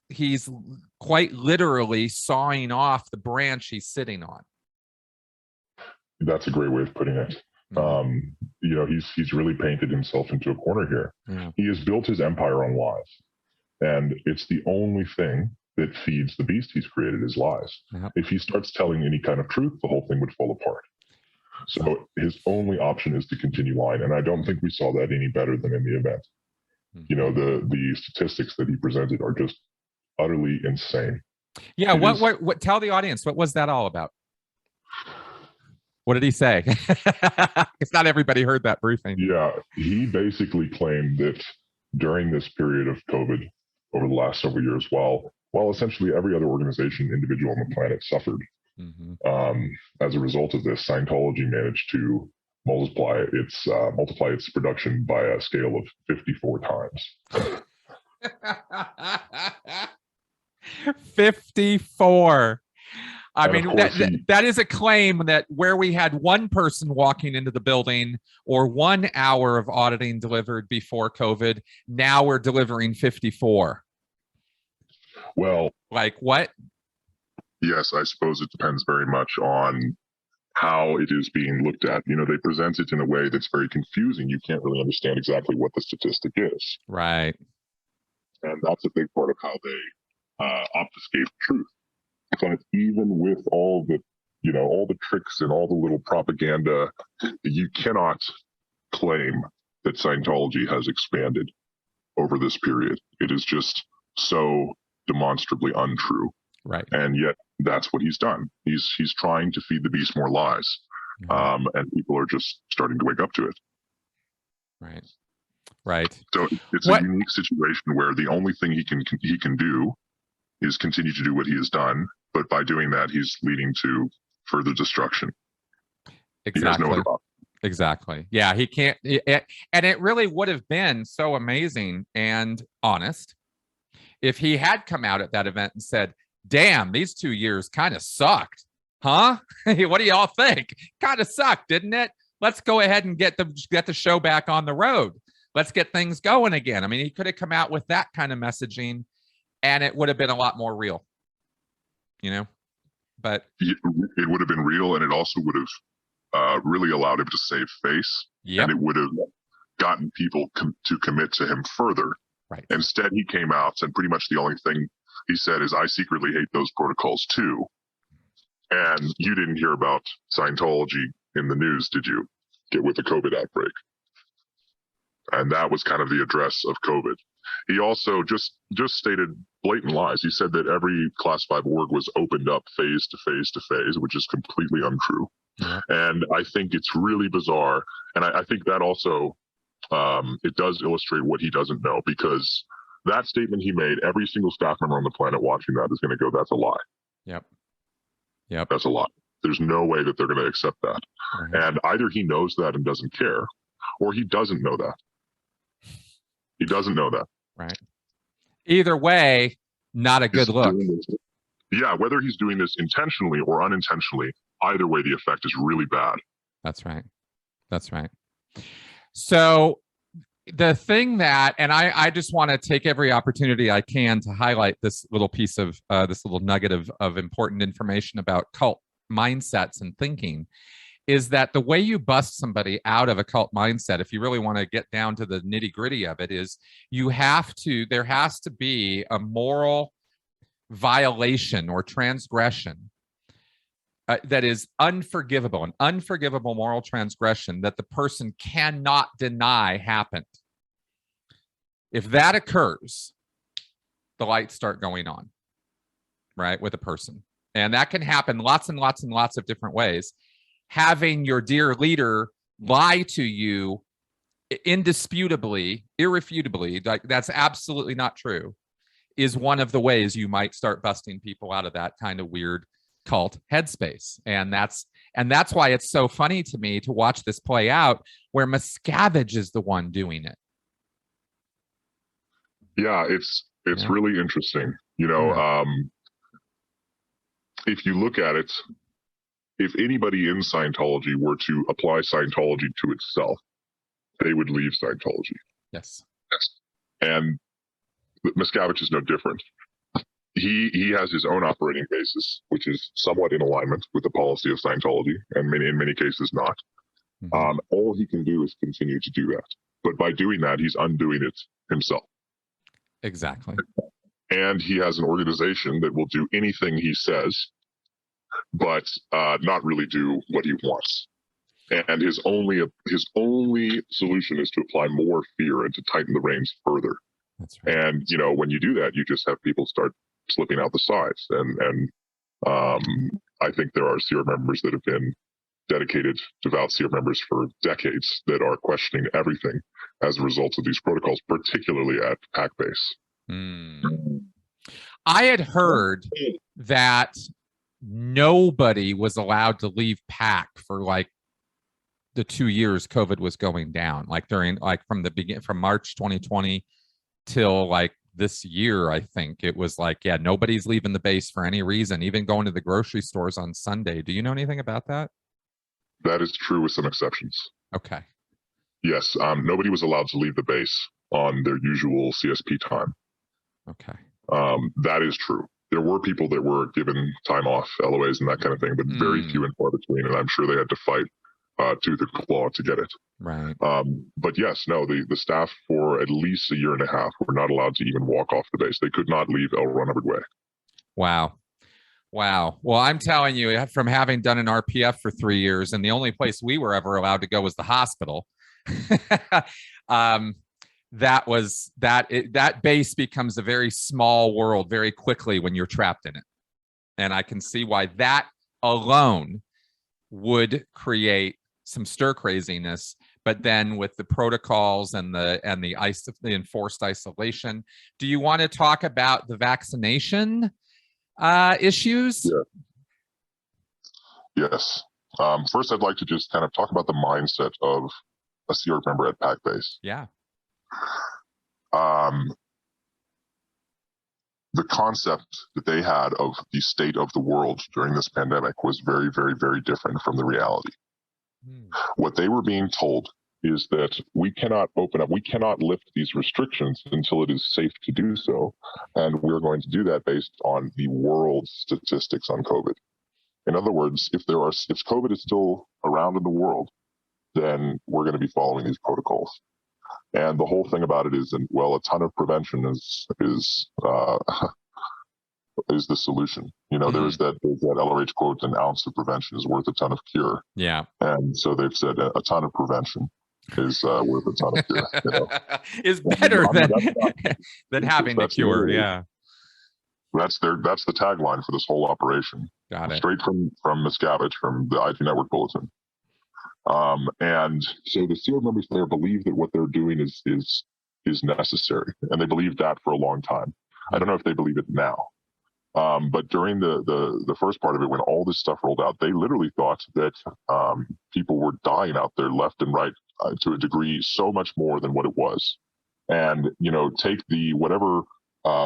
quite literally sawing off the branch he's sitting on. That's a great way of putting it. He's really painted himself into a corner here. Yeah. He has built his empire on lies, and it's the only thing that feeds the beast he's created is lies. Yep. If he starts telling any kind of truth, the whole thing would fall apart. So his only option is to continue lying, and I don't think we saw that any better than in the event. The statistics that he presented are just utterly insane. Yeah, what tell the audience, what was that all about? What did he say? Because not everybody heard that briefing. Yeah, he basically claimed that during this period of COVID over the last several years, while essentially every other organization, individual on the planet suffered, as a result of this, Scientology managed to multiply its production by a scale of 54 times. 54. I mean, that is a claim that where we had one person walking into the building or 1 hour of auditing delivered before COVID, now we're delivering 54. Well, like what? Yes, I suppose it depends very much on how it is being looked at. They present it in a way that's very confusing. You can't really understand exactly what the statistic is. Right. And that's a big part of how they obfuscate truth. But even with all the tricks and all the little propaganda, you cannot claim that Scientology has expanded over this period. It is just so demonstrably untrue. Right. And yet that's what he's done. He's trying to feed the beast more lies. And people are just starting to wake up to it. Right. So it's a unique situation where the only thing he can do is continue to do what he has done, but by doing that, he's leading to further destruction. Exactly. He has no other option. Exactly. Yeah, he can't. And it really would have been so amazing and honest if he had come out at that event and said, damn, these 2 years kind of sucked. Huh? What do y'all think? Kind of sucked, didn't it? Let's go ahead and get the show back on the road. Let's get things going again. I mean, he could have come out with that kind of messaging and it would have been a lot more real, but it would have been real, and it also would have really allowed him to save face. Yep. And it would have gotten people to commit to him further. Right. Instead, he came out and pretty much the only thing he said is, I secretly hate those protocols too. And you didn't hear about Scientology in the news, did you? Get with the COVID outbreak. And that was kind of the address of COVID. He also just stated blatant lies. He said that every class 5 org was opened up phase to phase to phase, which is completely untrue. Yeah. And I think it's really bizarre. And I think that also, it does illustrate what he doesn't know, because that statement he made, every single staff member on the planet watching that is going to go, that's a lie. Yep. That's a lie. There's no way that they're going to accept that. Mm-hmm. And either he knows that and doesn't care, or he doesn't know that. He doesn't know that. Right. Either way, not a good look. Yeah, whether he's doing this intentionally or unintentionally, either way, the effect is really bad. That's right. That's right. So the thing that, and I just want to take every opportunity I can to highlight this little piece of, this little nugget of important information about cult mindsets and thinking, is that the way you bust somebody out of a cult mindset, if you really want to get down to the nitty gritty of it, is there has to be a moral violation or transgression that is unforgivable, an unforgivable moral transgression that the person cannot deny happened. If that occurs, the lights start going on, right, with a person. And that can happen lots and lots and lots of different ways. Having your dear leader lie to you indisputably, irrefutably, like that's absolutely not true, is one of the ways you might start busting people out of that kind of weird cult headspace. And that's why it's so funny to me to watch this play out, where Miscavige is the one doing it. Yeah, it's really interesting. You know, if you look at it, if anybody in Scientology were to apply Scientology to itself, they would leave Scientology. Yes. And Miscavige is no different. He has his own operating basis, which is somewhat in alignment with the policy of Scientology, and in many cases not. Mm-hmm. All he can do is continue to do that. But by doing that, he's undoing it himself. Exactly. And he has an organization that will do anything he says, but not really do what he wants. And his only solution is to apply more fear and to tighten the reins further. That's right. And you know, when you do that, you just have people start slipping out the sides. And I think there are SEER members that have been dedicated, devout SEER members for decades that are questioning everything as a result of these protocols, particularly at PAC base. I had heard that nobody was allowed to leave PAC for like the 2 years COVID was going down, like during, like from March 2020 till like this year. I think it was like, yeah, nobody's leaving the base for any reason, even going to the grocery stores on Sunday. Do you know anything about that? That is true with some exceptions. Okay. Yes. Nobody was allowed to leave the base on their usual CSP time. Okay. That is true. There were people that were given time off, LOAs and that kind of thing, but very few and far between. And I'm sure they had to fight tooth and claw to get it. Right. But yes, no, the staff for at least a year and a half were not allowed to even walk off the base. They could not leave L. Ron Hubbard Way. Wow. Well, I'm telling you, from having done an RPF for 3 years, and the only place we were ever allowed to go was the hospital. That base becomes a very small world very quickly when you're trapped in it. And I can see why that alone would create some stir craziness. But then with the protocols and the enforced isolation, do you want to talk about the vaccination issues? Yeah. Yes. First, I'd like to just kind of talk about the mindset of a SEER member at PAC base. Yeah. The concept that they had of the state of the world during this pandemic was very, very, very different from the reality. What they were being told is that we cannot open up, we cannot lift these restrictions until it is safe to do so. And we're going to do that based on the world's statistics on COVID. In other words, if COVID is still around in the world, then we're going to be following these protocols. And the whole thing about it is, and well, a ton of prevention is the solution. There's that LRH quote: "An ounce of prevention is worth a ton of cure." Yeah. And so they've said a ton of prevention is worth a ton of cure. Is better than having the cure. Yeah. That's the tagline for this whole operation. Got it. Straight from Miscavige, from the IT Network Bulletin. And so the Sea Org members there believe that what they're doing is necessary, and they believed that for a long time. I don't know if they believe it now, but during the first part of it, when all this stuff rolled out, they literally thought that people were dying out there left and right to a degree so much more than what it was. And take the whatever.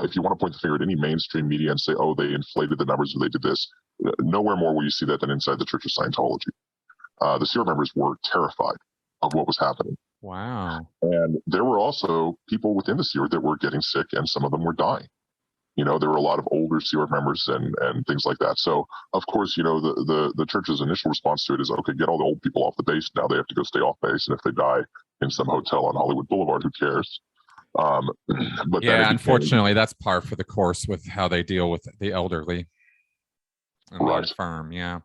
If you want to point the finger at any mainstream media and say, "Oh, they inflated the numbers," or "They did this," nowhere more will you see that than inside the Church of Scientology. The Sea Org members were terrified of what was happening. Wow. And there were also people within the Sea Org that were getting sick, and some of them were dying. There were a lot of older Sea Org members and things like that. So, of course, the church's initial response to it is, okay, get all the old people off the base. Now they have to go stay off base. And if they die in some hotel on Hollywood Boulevard, who cares? But yeah, unfortunately, that's par for the course with how they deal with the elderly. Right. Firm, yeah.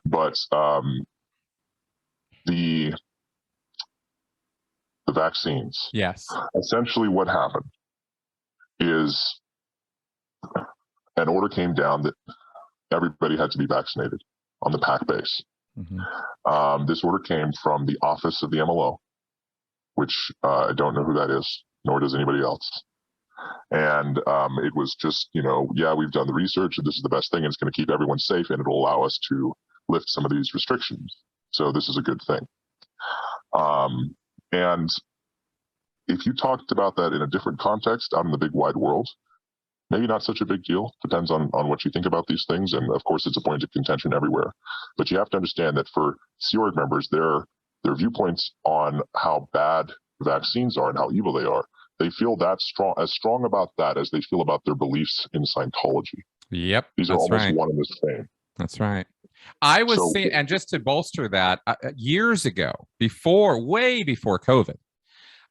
But the vaccines. Yes. Essentially, what happened is an order came down that everybody had to be vaccinated on the PAC base. Mm-hmm. This order came from the office of the MLO, which I don't know who that is, nor does anybody else. And it was just, yeah, we've done the research and this is the best thing, and it's going to keep everyone safe, and it'll allow us to lift some of these restrictions. So this is a good thing. And if you talked about that in a different context out in the big wide world, maybe not such a big deal. Depends on what you think about these things. And of course, it's a point of contention everywhere. But you have to understand that for Sea Org members, their viewpoints on how bad vaccines are and how evil they are, they feel as strong about that as they feel about their beliefs in Scientology. Yep. These are almost one and the same. That's right. I was seeing, and just to bolster that, years ago, way before COVID,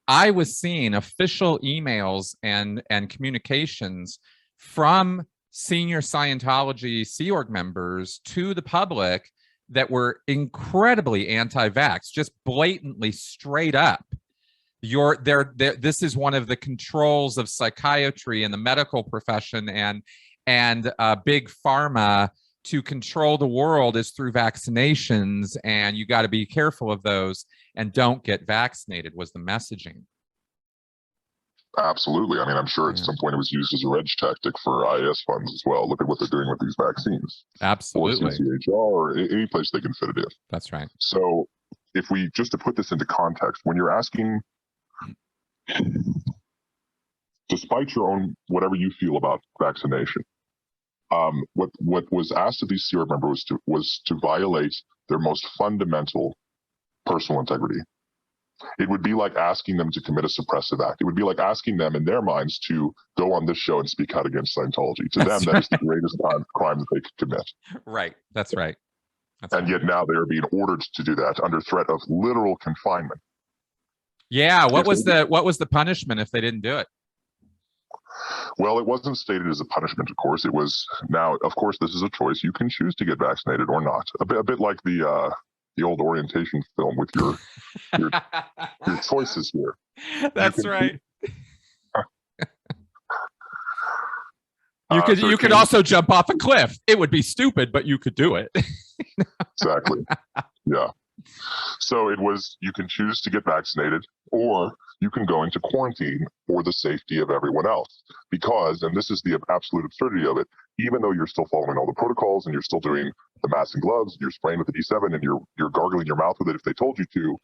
I was seeing official emails and communications from senior Scientology Sea Org members to the public that were incredibly anti-vax, just blatantly straight up. This is one of the controls of psychiatry and the medical profession and big pharma to control the world is through vaccinations, and you got to be careful of those and don't get vaccinated, was the messaging. Absolutely. I mean, I'm sure at some point it was used as a reg tactic for IAS funds as well. Look at what they're doing with these vaccines. Absolutely. Or CCHR or any place they can fit it in. That's right. So if we, just to put this into context, when you're asking, despite your own, whatever you feel about vaccination, what was asked of these Sea Org members was to violate their most fundamental personal integrity. It would be like asking them to commit a suppressive act. It would be like asking them, in their minds, to go on this show and speak out against Scientology. To them, that is the greatest crime that they could commit. Right. That's right. Yet now they are being ordered to do that under threat of literal confinement. Yeah. What was the punishment if they didn't do it? Well, it wasn't stated as a punishment, of course. It was, now, of course, this is a choice. You can choose to get vaccinated or not. A bit like the old orientation film with your choices here. That's right. You could also jump off a cliff. It would be stupid, but you could do it. Exactly. Yeah. So it was, you can choose to get vaccinated, or you can go into quarantine for the safety of everyone else. Because, and this is the absolute absurdity of it, even though you're still following all the protocols and you're still doing the masks and gloves, you're spraying with the D7 and you're gargling your mouth with it if they told you to,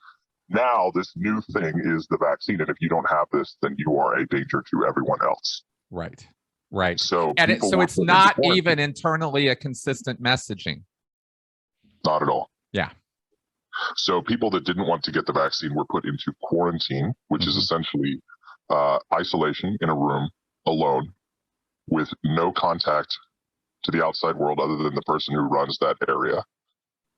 now this new thing is the vaccine. And if you don't have this, then you are a danger to everyone else. Right. Right. So it's not even internally a consistent messaging. Not at all. Yeah. So people that didn't want to get the vaccine were put into quarantine, which is essentially isolation in a room alone with no contact to the outside world other than the person who runs that area.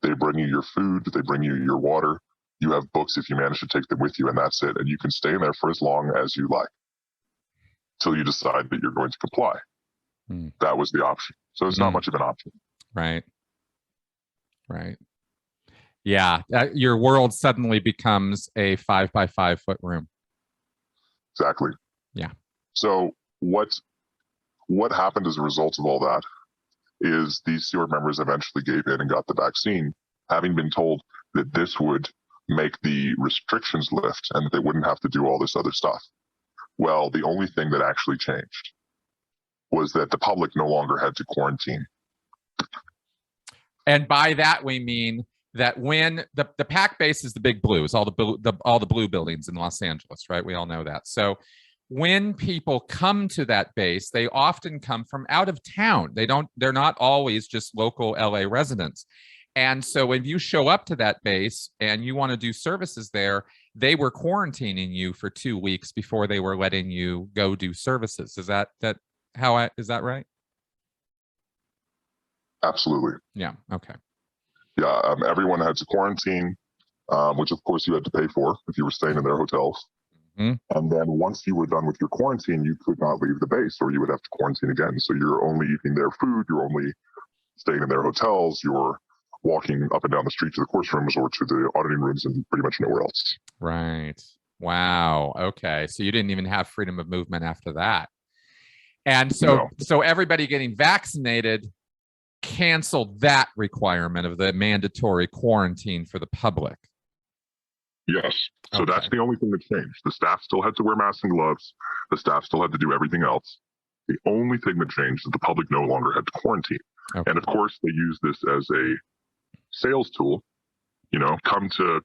They bring you your food, they bring you your water, You have books if you manage to take them with you, and that's it. And you can stay in there for as long as you like, till you decide that you're going to comply. That was the option. So it's not much of an option. Right. Right. Yeah. Your world suddenly becomes a 5 by 5 foot room. Exactly. Yeah. So what happened as a result of all that is these steward members eventually gave in and got the vaccine, having been told that this would make the restrictions lift and that they wouldn't have to do all this other stuff. Well, the only thing that actually changed was that the public no longer had to quarantine. And by that, we mean that when the pack base is the big blue, is all the blue buildings in Los Angeles, right? We all know that. So when people come to that base, they often come from out of town. They're not always just local LA residents. And so when you show up to that base and you want to do services there, they were quarantining you for 2 weeks before they were letting you go do services. Is that right? Absolutely. Yeah. Okay. Yeah. Everyone had to quarantine, which of course you had to pay for if you were staying in their hotels. And then once you were done with your quarantine, you could not leave the base, or you would have to quarantine again. So you're only eating their food, you're only staying in their hotels, you're walking up and down the street to the course rooms or to the auditing rooms and pretty much nowhere else. Right. Wow. Okay. So you didn't even have freedom of movement after that. And so everybody getting vaccinated canceled that requirement of the mandatory quarantine for the public. Yes. So that's the only thing that changed. The staff still had to wear masks and gloves. The staff still had to do everything else. The only thing that changed is the public no longer had to quarantine. Okay. And of course, they use this as a sales tool. You know, come to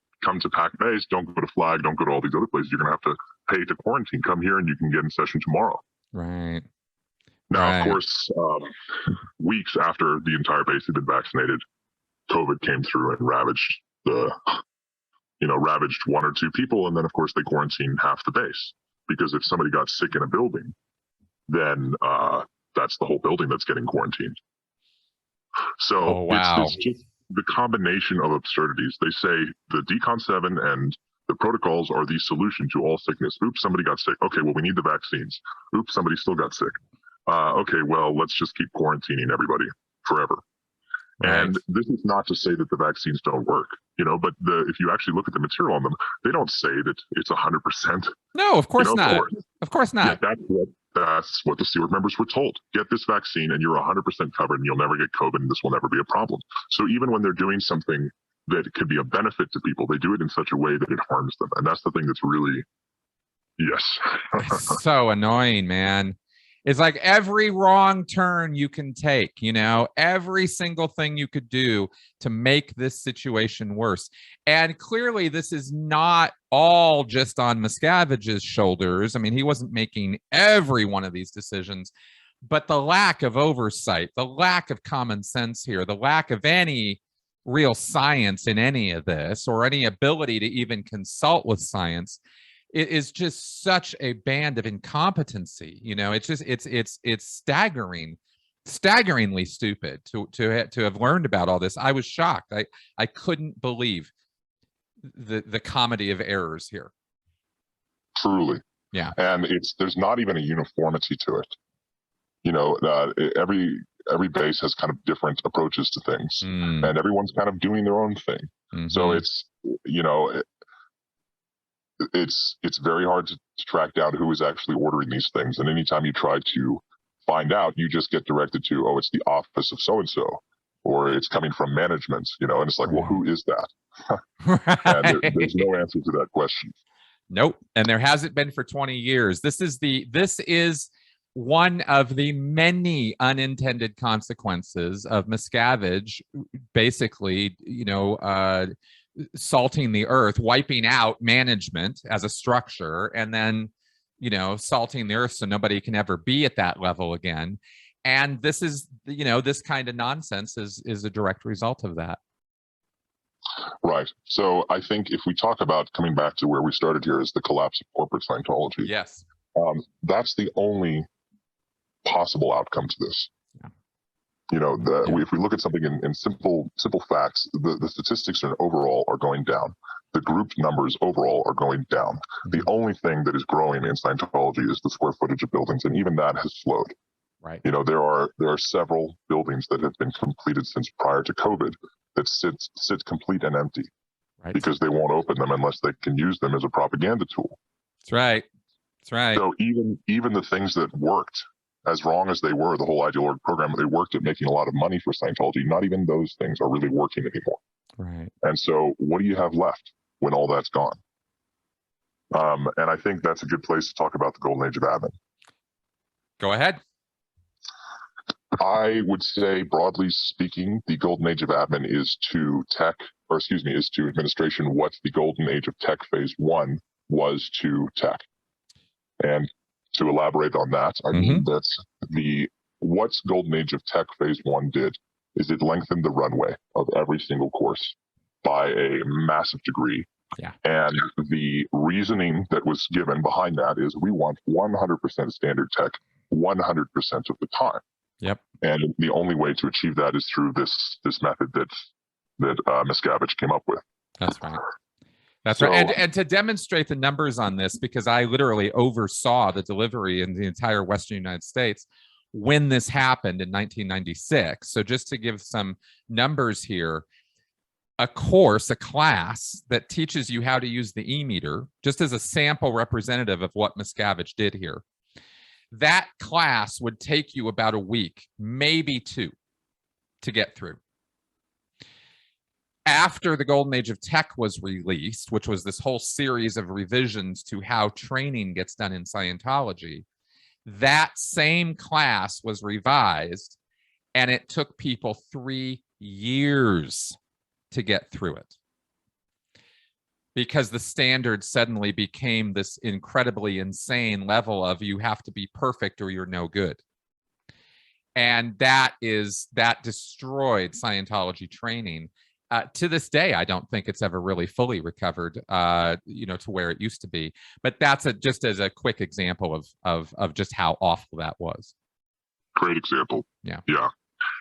Pack Base, don't go to Flag, don't go to all these other places. You're going to have to pay to quarantine. Come here and you can get in session tomorrow. Right. Now, of course, weeks after the entire base had been vaccinated, COVID came through and ravaged one or two people. And then, of course, they quarantined half the base, because if somebody got sick in a building, then that's the whole building that's getting quarantined. So it's just the combination of absurdities. They say the Decon 7 and the protocols are the solution to all sickness. Oops, somebody got sick. Okay, well, we need the vaccines. Oops, somebody still got sick. Okay, well, let's just keep quarantining everybody forever. Right. And this is not to say that the vaccines don't work, but if you actually look at the material on them, they don't say that it's 100%. No, of course not. Of course not. Yeah, that's what the steward members were told. Get this vaccine and you're 100% covered and you'll never get COVID and this will never be a problem. So even when they're doing something that could be a benefit to people, they do it in such a way that it harms them. And that's the thing that's really, so annoying, man. It's like every wrong turn you can take, every single thing you could do to make this situation worse. And clearly this is not all just on Miscavige's shoulders. I mean, he wasn't making every one of these decisions, but the lack of oversight, the lack of common sense here, the lack of any real science in any of this, or any ability to even consult with science, it is just such a band of incompetency. It's staggeringly stupid to have learned about all this. I was shocked. I couldn't believe the comedy of errors here. Truly. Yeah. And there's not even a uniformity to it. Every base has kind of different approaches to things, and everyone's kind of doing their own thing. So it's very hard to track down who is actually ordering these things. And anytime you try to find out, you just get directed to, it's the office of so-and-so, or it's coming from management, and it's like, well, who is that? And there's no answer to that question. Nope. And there hasn't been for 20 years. This is one of the many unintended consequences of Miscavige, basically, salting the earth, wiping out management as a structure, and then salting the earth so nobody can ever be at that level again. And this is this kind of nonsense is a direct result of that. Right. So I think if we talk about, coming back to where we started here, is the collapse of corporate Scientology. Yes. That's the only possible outcome to this. If we look at something in simple facts, the statistics overall are going down. the group numbers overall are going down. The only thing that is growing in Scientology is the square footage of buildings, and even that has slowed. Right. You know, there are several buildings that have been completed since prior to COVID that sit complete and empty, Right. because they won't open them unless they can use them as a propaganda tool. That's right. That's right. So even the things that worked, as wrong as they were, the whole ideal org program, they worked at making a lot of money for Scientology. Not even those things are really working anymore. Right. And so what do you have left when all that's gone? And I think that's a good place to talk about the golden age of admin. Go ahead. I would say, broadly speaking, the golden age of admin is to administration what the golden age of tech phase 1 was to tech. And to elaborate on that, I mean that what golden age of tech phase 1 did is it lengthened the runway of every single course by a massive degree. Yeah. And the reasoning that was given behind that is we want 100% standard tech 100% of the time. Yep. And the only way to achieve that is through this method that Miscavige came up with. That's right. That's right. And to demonstrate the numbers on this, because I literally oversaw the delivery in the entire Western United States when this happened in 1996. So just to give some numbers here, a class that teaches you how to use the e-meter, just as a sample representative of what Miscavige did here, that class would take you about a week, maybe 2, to get through. After the golden age of tech was released, which was this whole series of revisions to how training gets done in Scientology, that same class was revised, and it took people 3 years to get through it, because the standard suddenly became this incredibly insane level of you have to be perfect or you're no good. And that destroyed Scientology training. To this day, I don't think it's ever really fully recovered, to where it used to be. But that's just as a quick example of just how awful that was. Great example. Yeah. Yeah.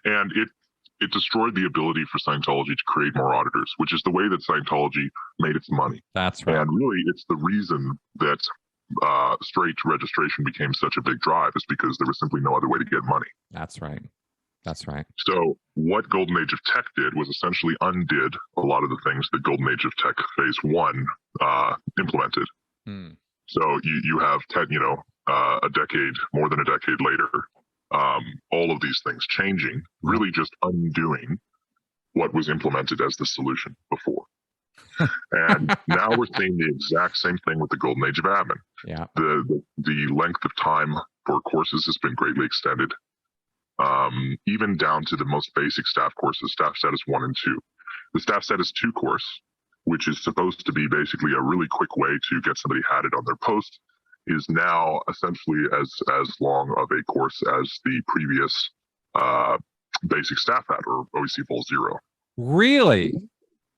And it destroyed the ability for Scientology to create more auditors, which is the way that Scientology made its money. That's right. And really, it's the reason that straight registration became such a big drive, is because there was simply no other way to get money. That's right. That's right. So what Golden Age of Tech did was essentially undid a lot of the things that Golden Age of Tech Phase 1 implemented. So you have more than a decade later, all of these things changing, really just undoing what was implemented as the solution before. And now we're seeing the exact same thing with the Golden Age of Admin. Yeah. The length of time for courses has been greatly extended, even down to the most basic staff courses, Staff Status 1 and 2. The Staff Status 2 course, which is supposed to be basically a really quick way to get somebody hatted on their post, is now essentially as long of a course as the previous basic staff hat, or OEC Vol 0. Really?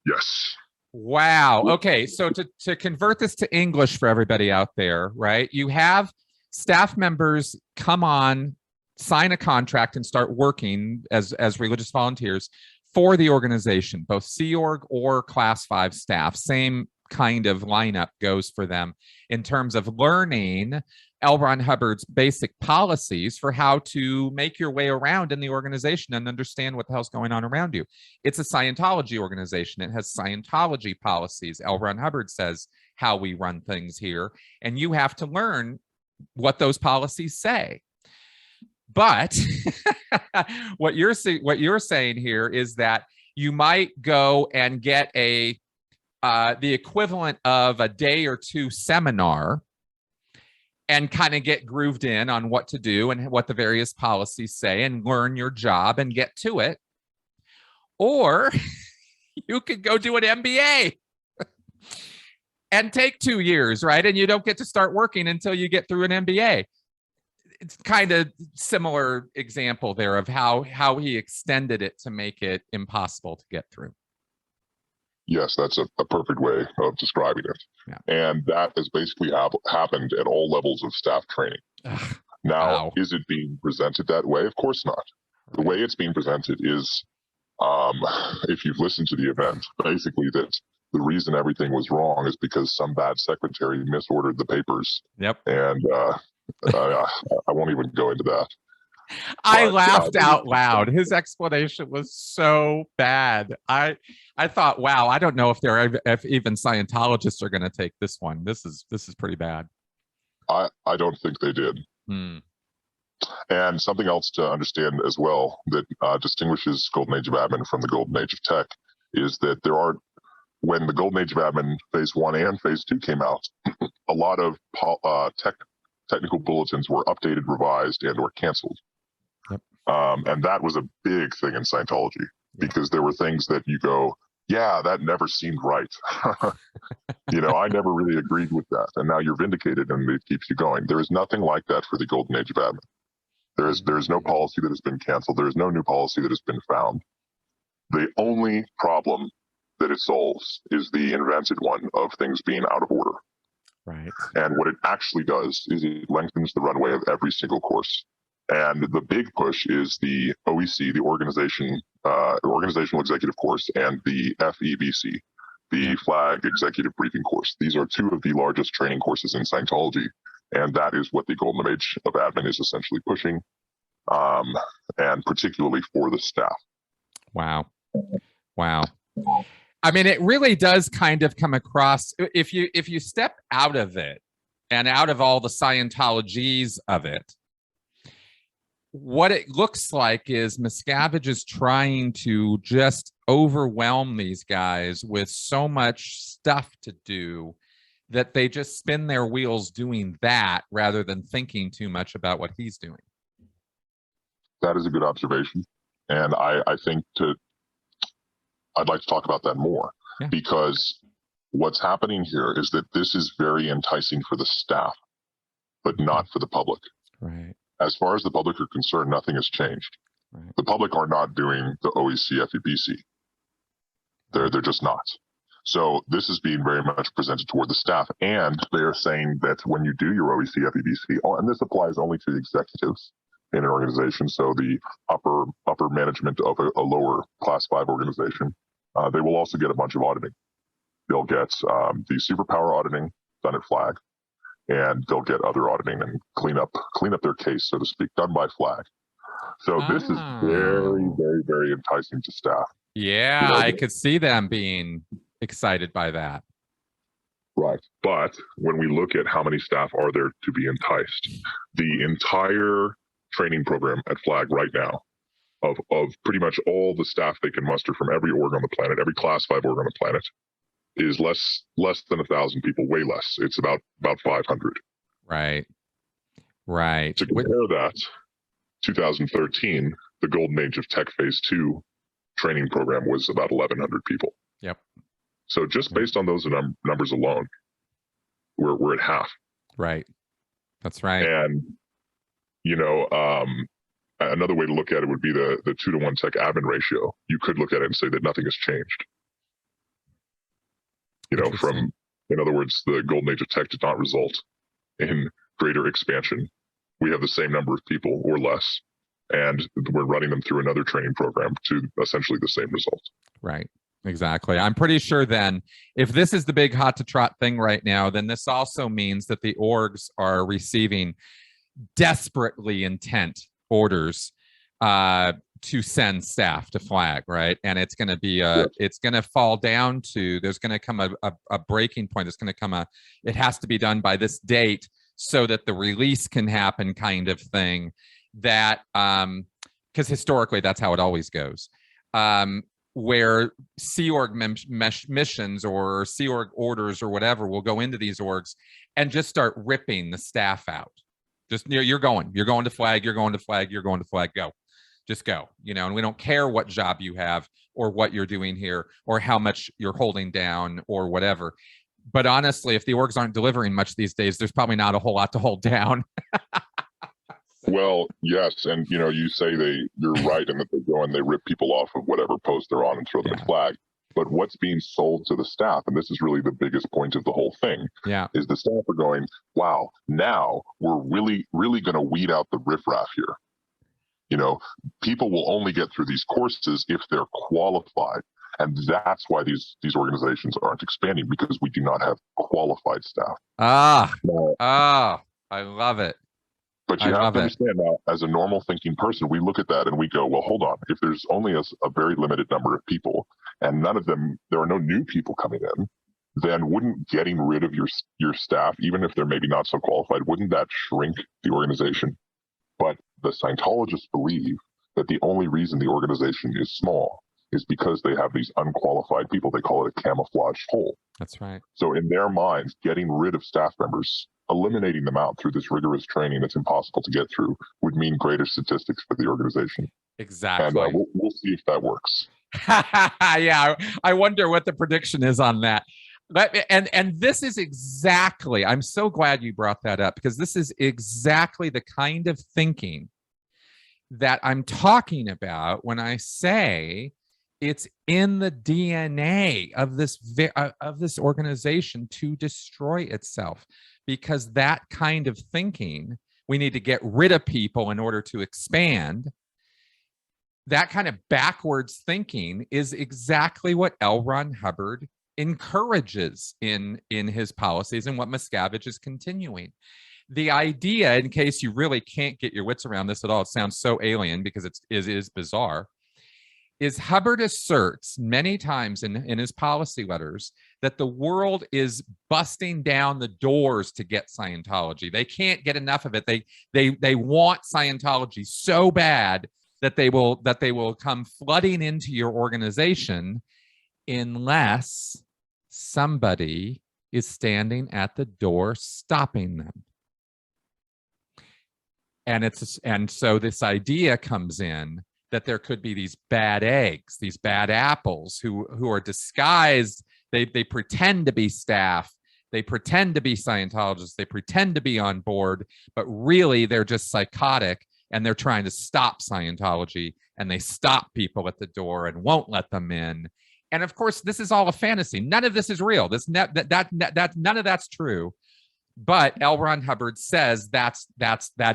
Yes. Wow. Okay. So to convert this to English for everybody out there, right? You have staff members come on, sign a contract, and start working as religious volunteers for the organization, both Sea Org or Class 5 staff. Same kind of lineup goes for them in terms of learning L. Ron Hubbard's basic policies for how to make your way around in the organization and understand what the hell's going on around you. It's a Scientology organization. It has Scientology policies. L. Ron Hubbard says how we run things here, and you have to learn what those policies say. But what you're saying here is that you might go and get the equivalent of a day or 2 seminar and kind of get grooved in on what to do and what the various policies say and learn your job and get to it. Or you could go do an MBA and take 2 years, right? And you don't get to start working until you get through an MBA. It's kind of similar example there of how he extended it to make it impossible to get through. Yes, that's a perfect way of describing it. Yeah. And that has basically happened at all levels of staff training. Ugh, now, wow. Is it being presented that way? Of course not. The way it's being presented is, if you've listened to the event, basically that the reason everything was wrong is because some bad secretary misordered the papers. Yep. And I won't even go into that. I laughed out loud. His explanation was so bad. I thought, wow, I don't know if even Scientologists are going to take this one. This is pretty bad. I don't think they did. And something else to understand as well that distinguishes Golden Age of Admin from the Golden Age of Tech is that when the Golden Age of Admin Phase 1 and Phase 2 came out, a lot of technical bulletins were updated, revised, and or canceled. Yep. And that was a big thing in Scientology because there were things that you go, yeah, that never seemed right. I never really agreed with that. And now you're vindicated and it keeps you going. There is nothing like that for the Golden Age of Admin. There is no policy that has been canceled. There is no new policy that has been found. The only problem that it solves is the invented one of things being out of order. Right. And what it actually does is it lengthens the runway of every single course. And the big push is the OEC, the Organizational Executive Course, and the FEBC, the Flag Executive Briefing Course. These are two of the largest training courses in Scientology. And that is what the Golden Age of Admin is essentially pushing, and particularly for the staff. Wow. I mean, it really does kind of come across, if you step out of it and out of all the Scientologies of it, what it looks like is Miscavige is trying to just overwhelm these guys with so much stuff to do that they just spin their wheels doing that rather than thinking too much about what he's doing. That is a good observation. And I think I'd like to talk about that more because what's happening here is that this is very enticing for the staff, but not for the public. Right. As far as the public are concerned, nothing has changed. Right. The public are not doing the OEC FEBC. They're just not. So this is being very much presented toward the staff, and they're saying that when you do your OEC FEBC, and this applies only to the executives in an organization, so the upper management of a lower Class 5 organization, they will also get a bunch of auditing. They'll get the superpower auditing done at Flag, and they'll get other auditing and clean up their case, so to speak, done by Flag. So this is very, very, very enticing to staff. Yeah, I could see them being excited by that. Right. But when we look at how many staff are there to be enticed, the entire training program at Flag right now of pretty much all the staff they can muster from every org on the planet, every Class 5 org on the planet, is less than 1,000 people, way less. It's about 500. Right. To compare that, 2013, the Golden Age of Tech Phase 2 training program was about 1,100 people. Yep. So just based on those numbers alone, we're at half. Right. That's right. And another way to look at it would be the 2-to-1 tech admin ratio. You could look at it and say that nothing has changed. In other words, the Golden Age of Tech did not result in greater expansion. We have the same number of people or less, and we're running them through another training program to essentially the same result. Right. Exactly. I'm pretty sure then if this is the big hot to trot thing right now, then this also means that the orgs are receiving desperately intent orders to send staff to Flag, right? And it's going to be it's going to fall down to, there's going to come a breaking point. There's going to come it has to be done by this date so that the release can happen, kind of thing. That because historically that's how it always goes. Where Sea Org missions or Sea Org orders or whatever will go into these orgs and just start ripping the staff out. Just you're going to Flag, you're going to Flag, you're going to Flag, go. Just go, and we don't care what job you have or what you're doing here or how much you're holding down or whatever. But honestly, if the orgs aren't delivering much these days, there's probably not a whole lot to hold down. Well, yes, and you say you're right in that they go and they rip people off of whatever post they're on and throw them at Flag. But what's being sold to the staff, and this is really the biggest point of the whole thing, is the staff are going, wow, now we're really, really going to weed out the riffraff here. People will only get through these courses if they're qualified. And that's why these organizations aren't expanding, because we do not have qualified staff. I love it. But you have to understand now, as a normal thinking person, we look at that and we go, well, hold on. If there's only a very limited number of people and there are no new people coming in, then wouldn't getting rid of your staff, even if they're maybe not so qualified, wouldn't that shrink the organization? But the Scientologists believe that the only reason the organization is small is because they have these unqualified people. They call it a camouflage hole. That's right. So in their minds, getting rid of staff members, eliminating them out through this rigorous training that's impossible to get through, would mean greater statistics for the organization. Exactly. And we'll see if that works. Yeah, I wonder what the prediction is on that. And this is exactly, I'm so glad you brought that up, because this is exactly the kind of thinking that I'm talking about when I say it's in the DNA of this organization to destroy itself, because that kind of thinking, we need to get rid of people in order to expand. That kind of backwards thinking is exactly what L. Ron Hubbard encourages in his policies, and what Miscavige is continuing. The idea, in case you really can't get your wits around this at all, it sounds so alien because it is bizarre, is Hubbard asserts many times in his policy letters that the world is busting down the doors to get Scientology. They can't get enough of it. They want Scientology so bad that they will come flooding into your organization unless somebody is standing at the door stopping them. And so this idea comes in that there could be these bad eggs, these bad apples who are disguised. They pretend to be staff. They pretend to be Scientologists. They pretend to be on board, but really they're just psychotic, and they're trying to stop Scientology, and they stop people at the door and won't let them in. And of course, this is all a fantasy. None of this is real. None of that's true. But L. Ron Hubbard says that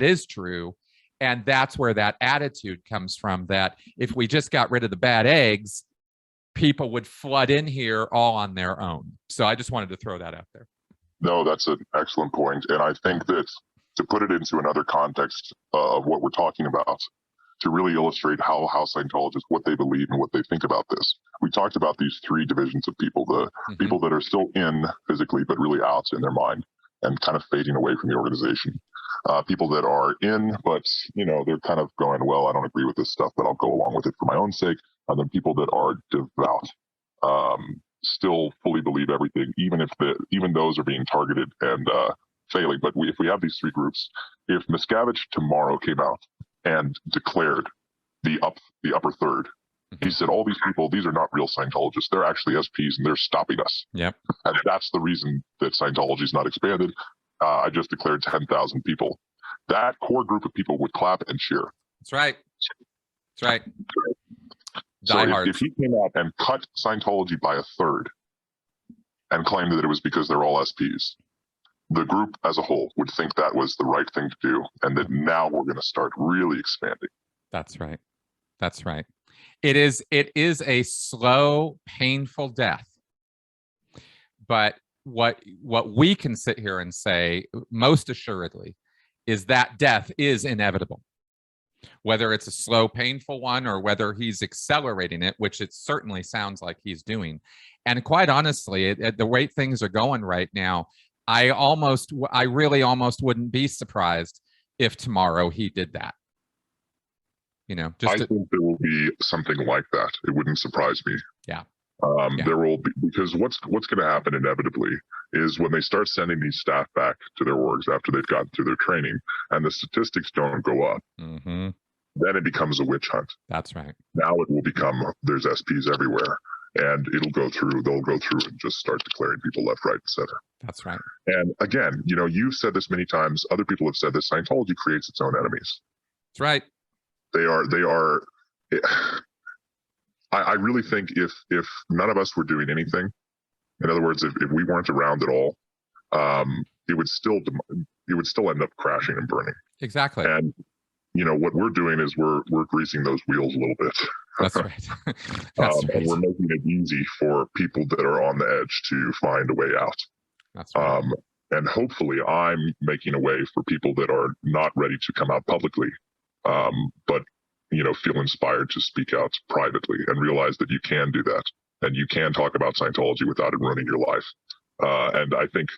is true. And that's where that attitude comes from, that if we just got rid of the bad eggs, people would flood in here all on their own. So I just wanted to throw that out there. No, that's an excellent point. And I think that to put it into another context of what we're talking about, to really illustrate how Scientologists, what they believe and what they think about this. We talked about these three divisions of people, the people that are still in physically, but really out in their mind and kind of fading away from the organization. People that are in, but they're kind of going, well, I don't agree with this stuff, but I'll go along with it for my own sake. And then people that are devout, still fully believe everything, even those are being targeted and failing. But if we have these three groups, if Miscavige tomorrow came out and declared the upper third, he said, all these people, these are not real Scientologists. They're actually SPs and they're stopping us. Yep. And that's the reason that Scientology is not expanded. I just declared 10,000 people. That core group of people would clap and cheer. That's right. That's right. So if he came out and cut Scientology by a third and claimed that it was because they're all SPs, the group as a whole would think that was the right thing to do, and that now we're going to start really expanding. That's right. That's right. It is a slow, painful death. But what we can sit here and say most assuredly is that death is inevitable. Whether it's a slow, painful one or whether he's accelerating it, which it certainly sounds like he's doing. And quite honestly, the way things are going right now, I really almost wouldn't be surprised if tomorrow he did that. I think there will be something like that. It wouldn't surprise me. Yeah. There will be, because what's going to happen inevitably is when they start sending these staff back to their orgs after they've gotten through their training and the statistics don't go up, then it becomes a witch hunt. That's right. Now it will become, there's SPs everywhere, and they'll go through and just start declaring people left, right, and center. That's right. And again, you've said this many times, other people have said this, Scientology creates its own enemies. That's right. They are. I really think if none of us were doing anything, in other words, if we weren't around at all, it would still end up crashing and burning. Exactly. And what we're doing is we're greasing those wheels a little bit. That's right. That's right. And we're making it easy for people that are on the edge to find a way out. That's right. And hopefully I'm making a way for people that are not ready to come out publicly, but, feel inspired to speak out privately and realize that you can do that. And you can talk about Scientology without it ruining your life. And I think,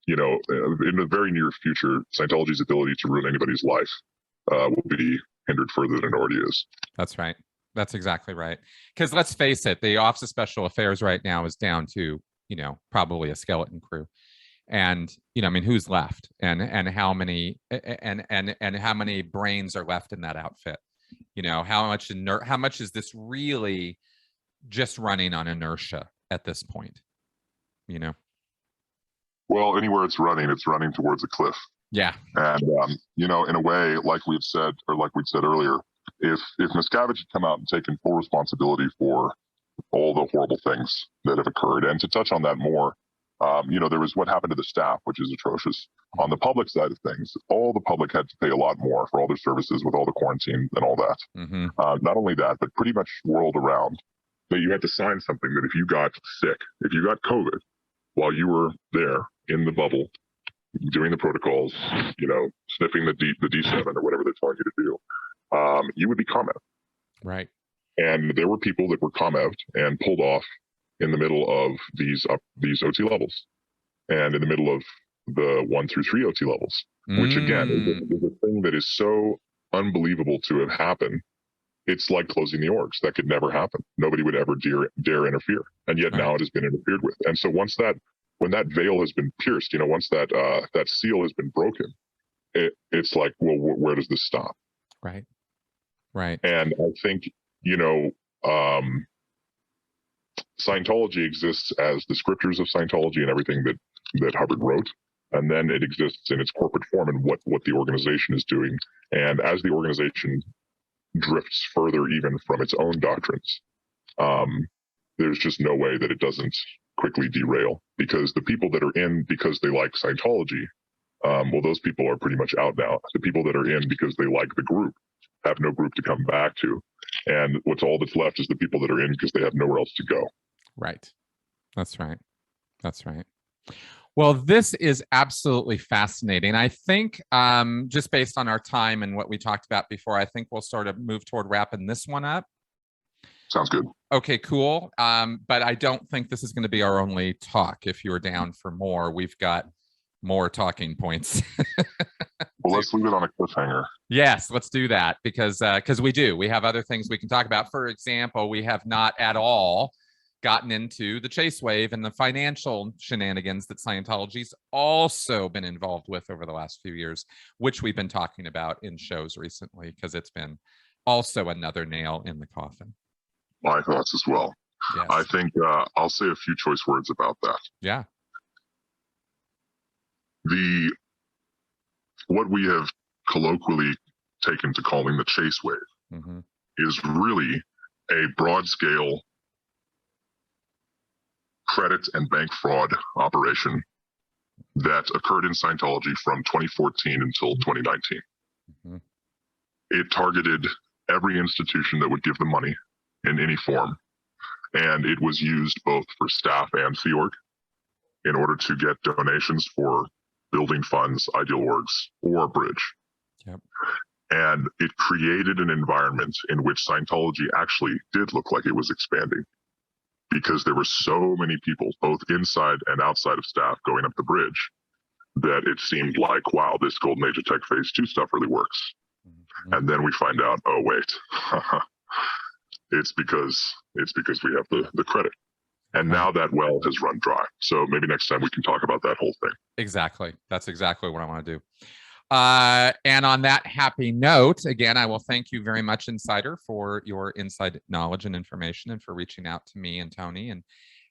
in the very near future, Scientology's ability to ruin anybody's life will be hindered further than it already is. That's right. That's exactly right. Because let's face it, the Office of Special Affairs right now is down to, probably a skeleton crew. And, who's left and how many and how many brains are left in that outfit? How much is this really just running on inertia at this point? Well, anywhere it's running towards a cliff. Yeah. And, in a way, like we'd said earlier, if Miscavige had come out and taken full responsibility for all the horrible things that have occurred, and to touch on that more, there was what happened to the staff, which is atrocious. On the public side of things, all the public had to pay a lot more for all their services with all the quarantine and all that. Mm-hmm. Not only that, but pretty much world around, that you had to sign something that if you got sick, if you got COVID while you were there in the bubble, doing the protocols, sniffing the D7 or whatever they're telling you to do, you would be COMEV. Right. And there were people that were COMEV'd and pulled off in the middle of these OT levels and in the middle of the 1 through 3 OT levels, which again is a thing that is so unbelievable to have happened. It's like closing the orgs. That could never happen. Nobody would ever dare interfere. And yet now it has been interfered with. And so when that veil has been pierced, once that seal has been broken, it's like, well, where does this stop? Right. Right. And I think, Scientology exists as the scriptures of Scientology and everything that Hubbard wrote. And then it exists in its corporate form and what the organization is doing. And as the organization drifts further even from its own doctrines, there's just no way that it doesn't quickly derail, because the people that are in because they like Scientology, well, those people are pretty much out now. The people that are in because they like the group have no group to come back to. And all that's left is the people that are in because they have nowhere else to go. Right. That's right. That's right. Well, this is absolutely fascinating. I think just based on our time and what we talked about before, I think we'll sort of move toward wrapping this one up. Sounds good. Okay, cool. But I don't think this is going to be our only talk. If you're down for more, we've got more talking points. Well, let's leave it on a cliffhanger. Yes, let's do that, because we have other things we can talk about. For example, we have not at all gotten into the chase wave and the financial shenanigans that Scientology's also been involved with over the last few years, which we've been talking about in shows recently, because it's been also another nail in the coffin. My thoughts as well. Yes. I think I'll say a few choice words about that. Yeah. What we have colloquially taken to calling the chase wave is really a broad scale credit and bank fraud operation that occurred in Scientology from 2014 until 2019. It targeted every institution that would give them money in any form. And it was used both for staff and Sea Org in order to get donations for building funds, ideal orgs, or bridge. Yep. And it created an environment in which Scientology actually did look like it was expanding, because there were so many people, both inside and outside of staff, going up the bridge, that it seemed like, wow, this Golden Age of Tech Phase 2 stuff really works. And then we find out, oh, wait, it's because we have the credit. And now that well has run dry. So maybe next time we can talk about that whole thing. Exactly. That's exactly what I want to do. And on that happy note, again, I will thank you very much, Insider, for your inside knowledge and information, and for reaching out to me and Tony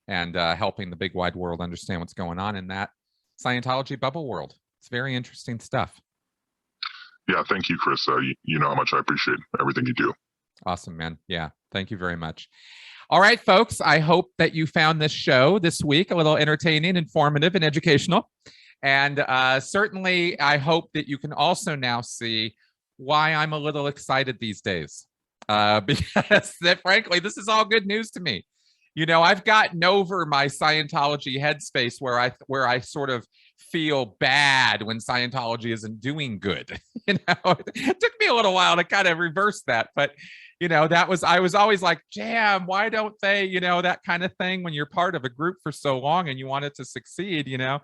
and helping the big wide world understand what's going on in that Scientology bubble world. It's very interesting stuff. Yeah, thank you, Chris. You know how much I appreciate everything you do. Awesome, man. Yeah, thank you very much. All right, folks, I hope that you found this show this week a little entertaining, informative, and educational. And certainly, I hope that you can also now see why I'm a little excited these days because frankly, this is all good news to me. You know, I've gotten over my Scientology headspace where I sort of feel bad when Scientology isn't doing good. You know, it took me a little while to kind of reverse that, but you know, I was always like, damn, why don't they, you know, that kind of thing when you're part of a group for so long and you want it to succeed, you know.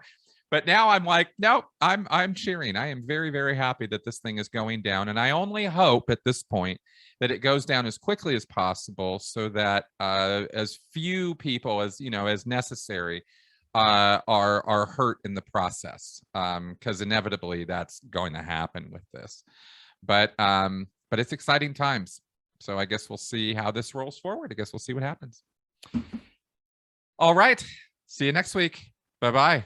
But now I'm like, nope, I'm cheering. I am very, very happy that this thing is going down. And I only hope at this point that it goes down as quickly as possible so that as few people as, you know, as necessary are hurt in the process. Because inevitably that's going to happen with this. But it's exciting times. So I guess we'll see how this rolls forward. I guess we'll see what happens. All right. See you next week. Bye-bye.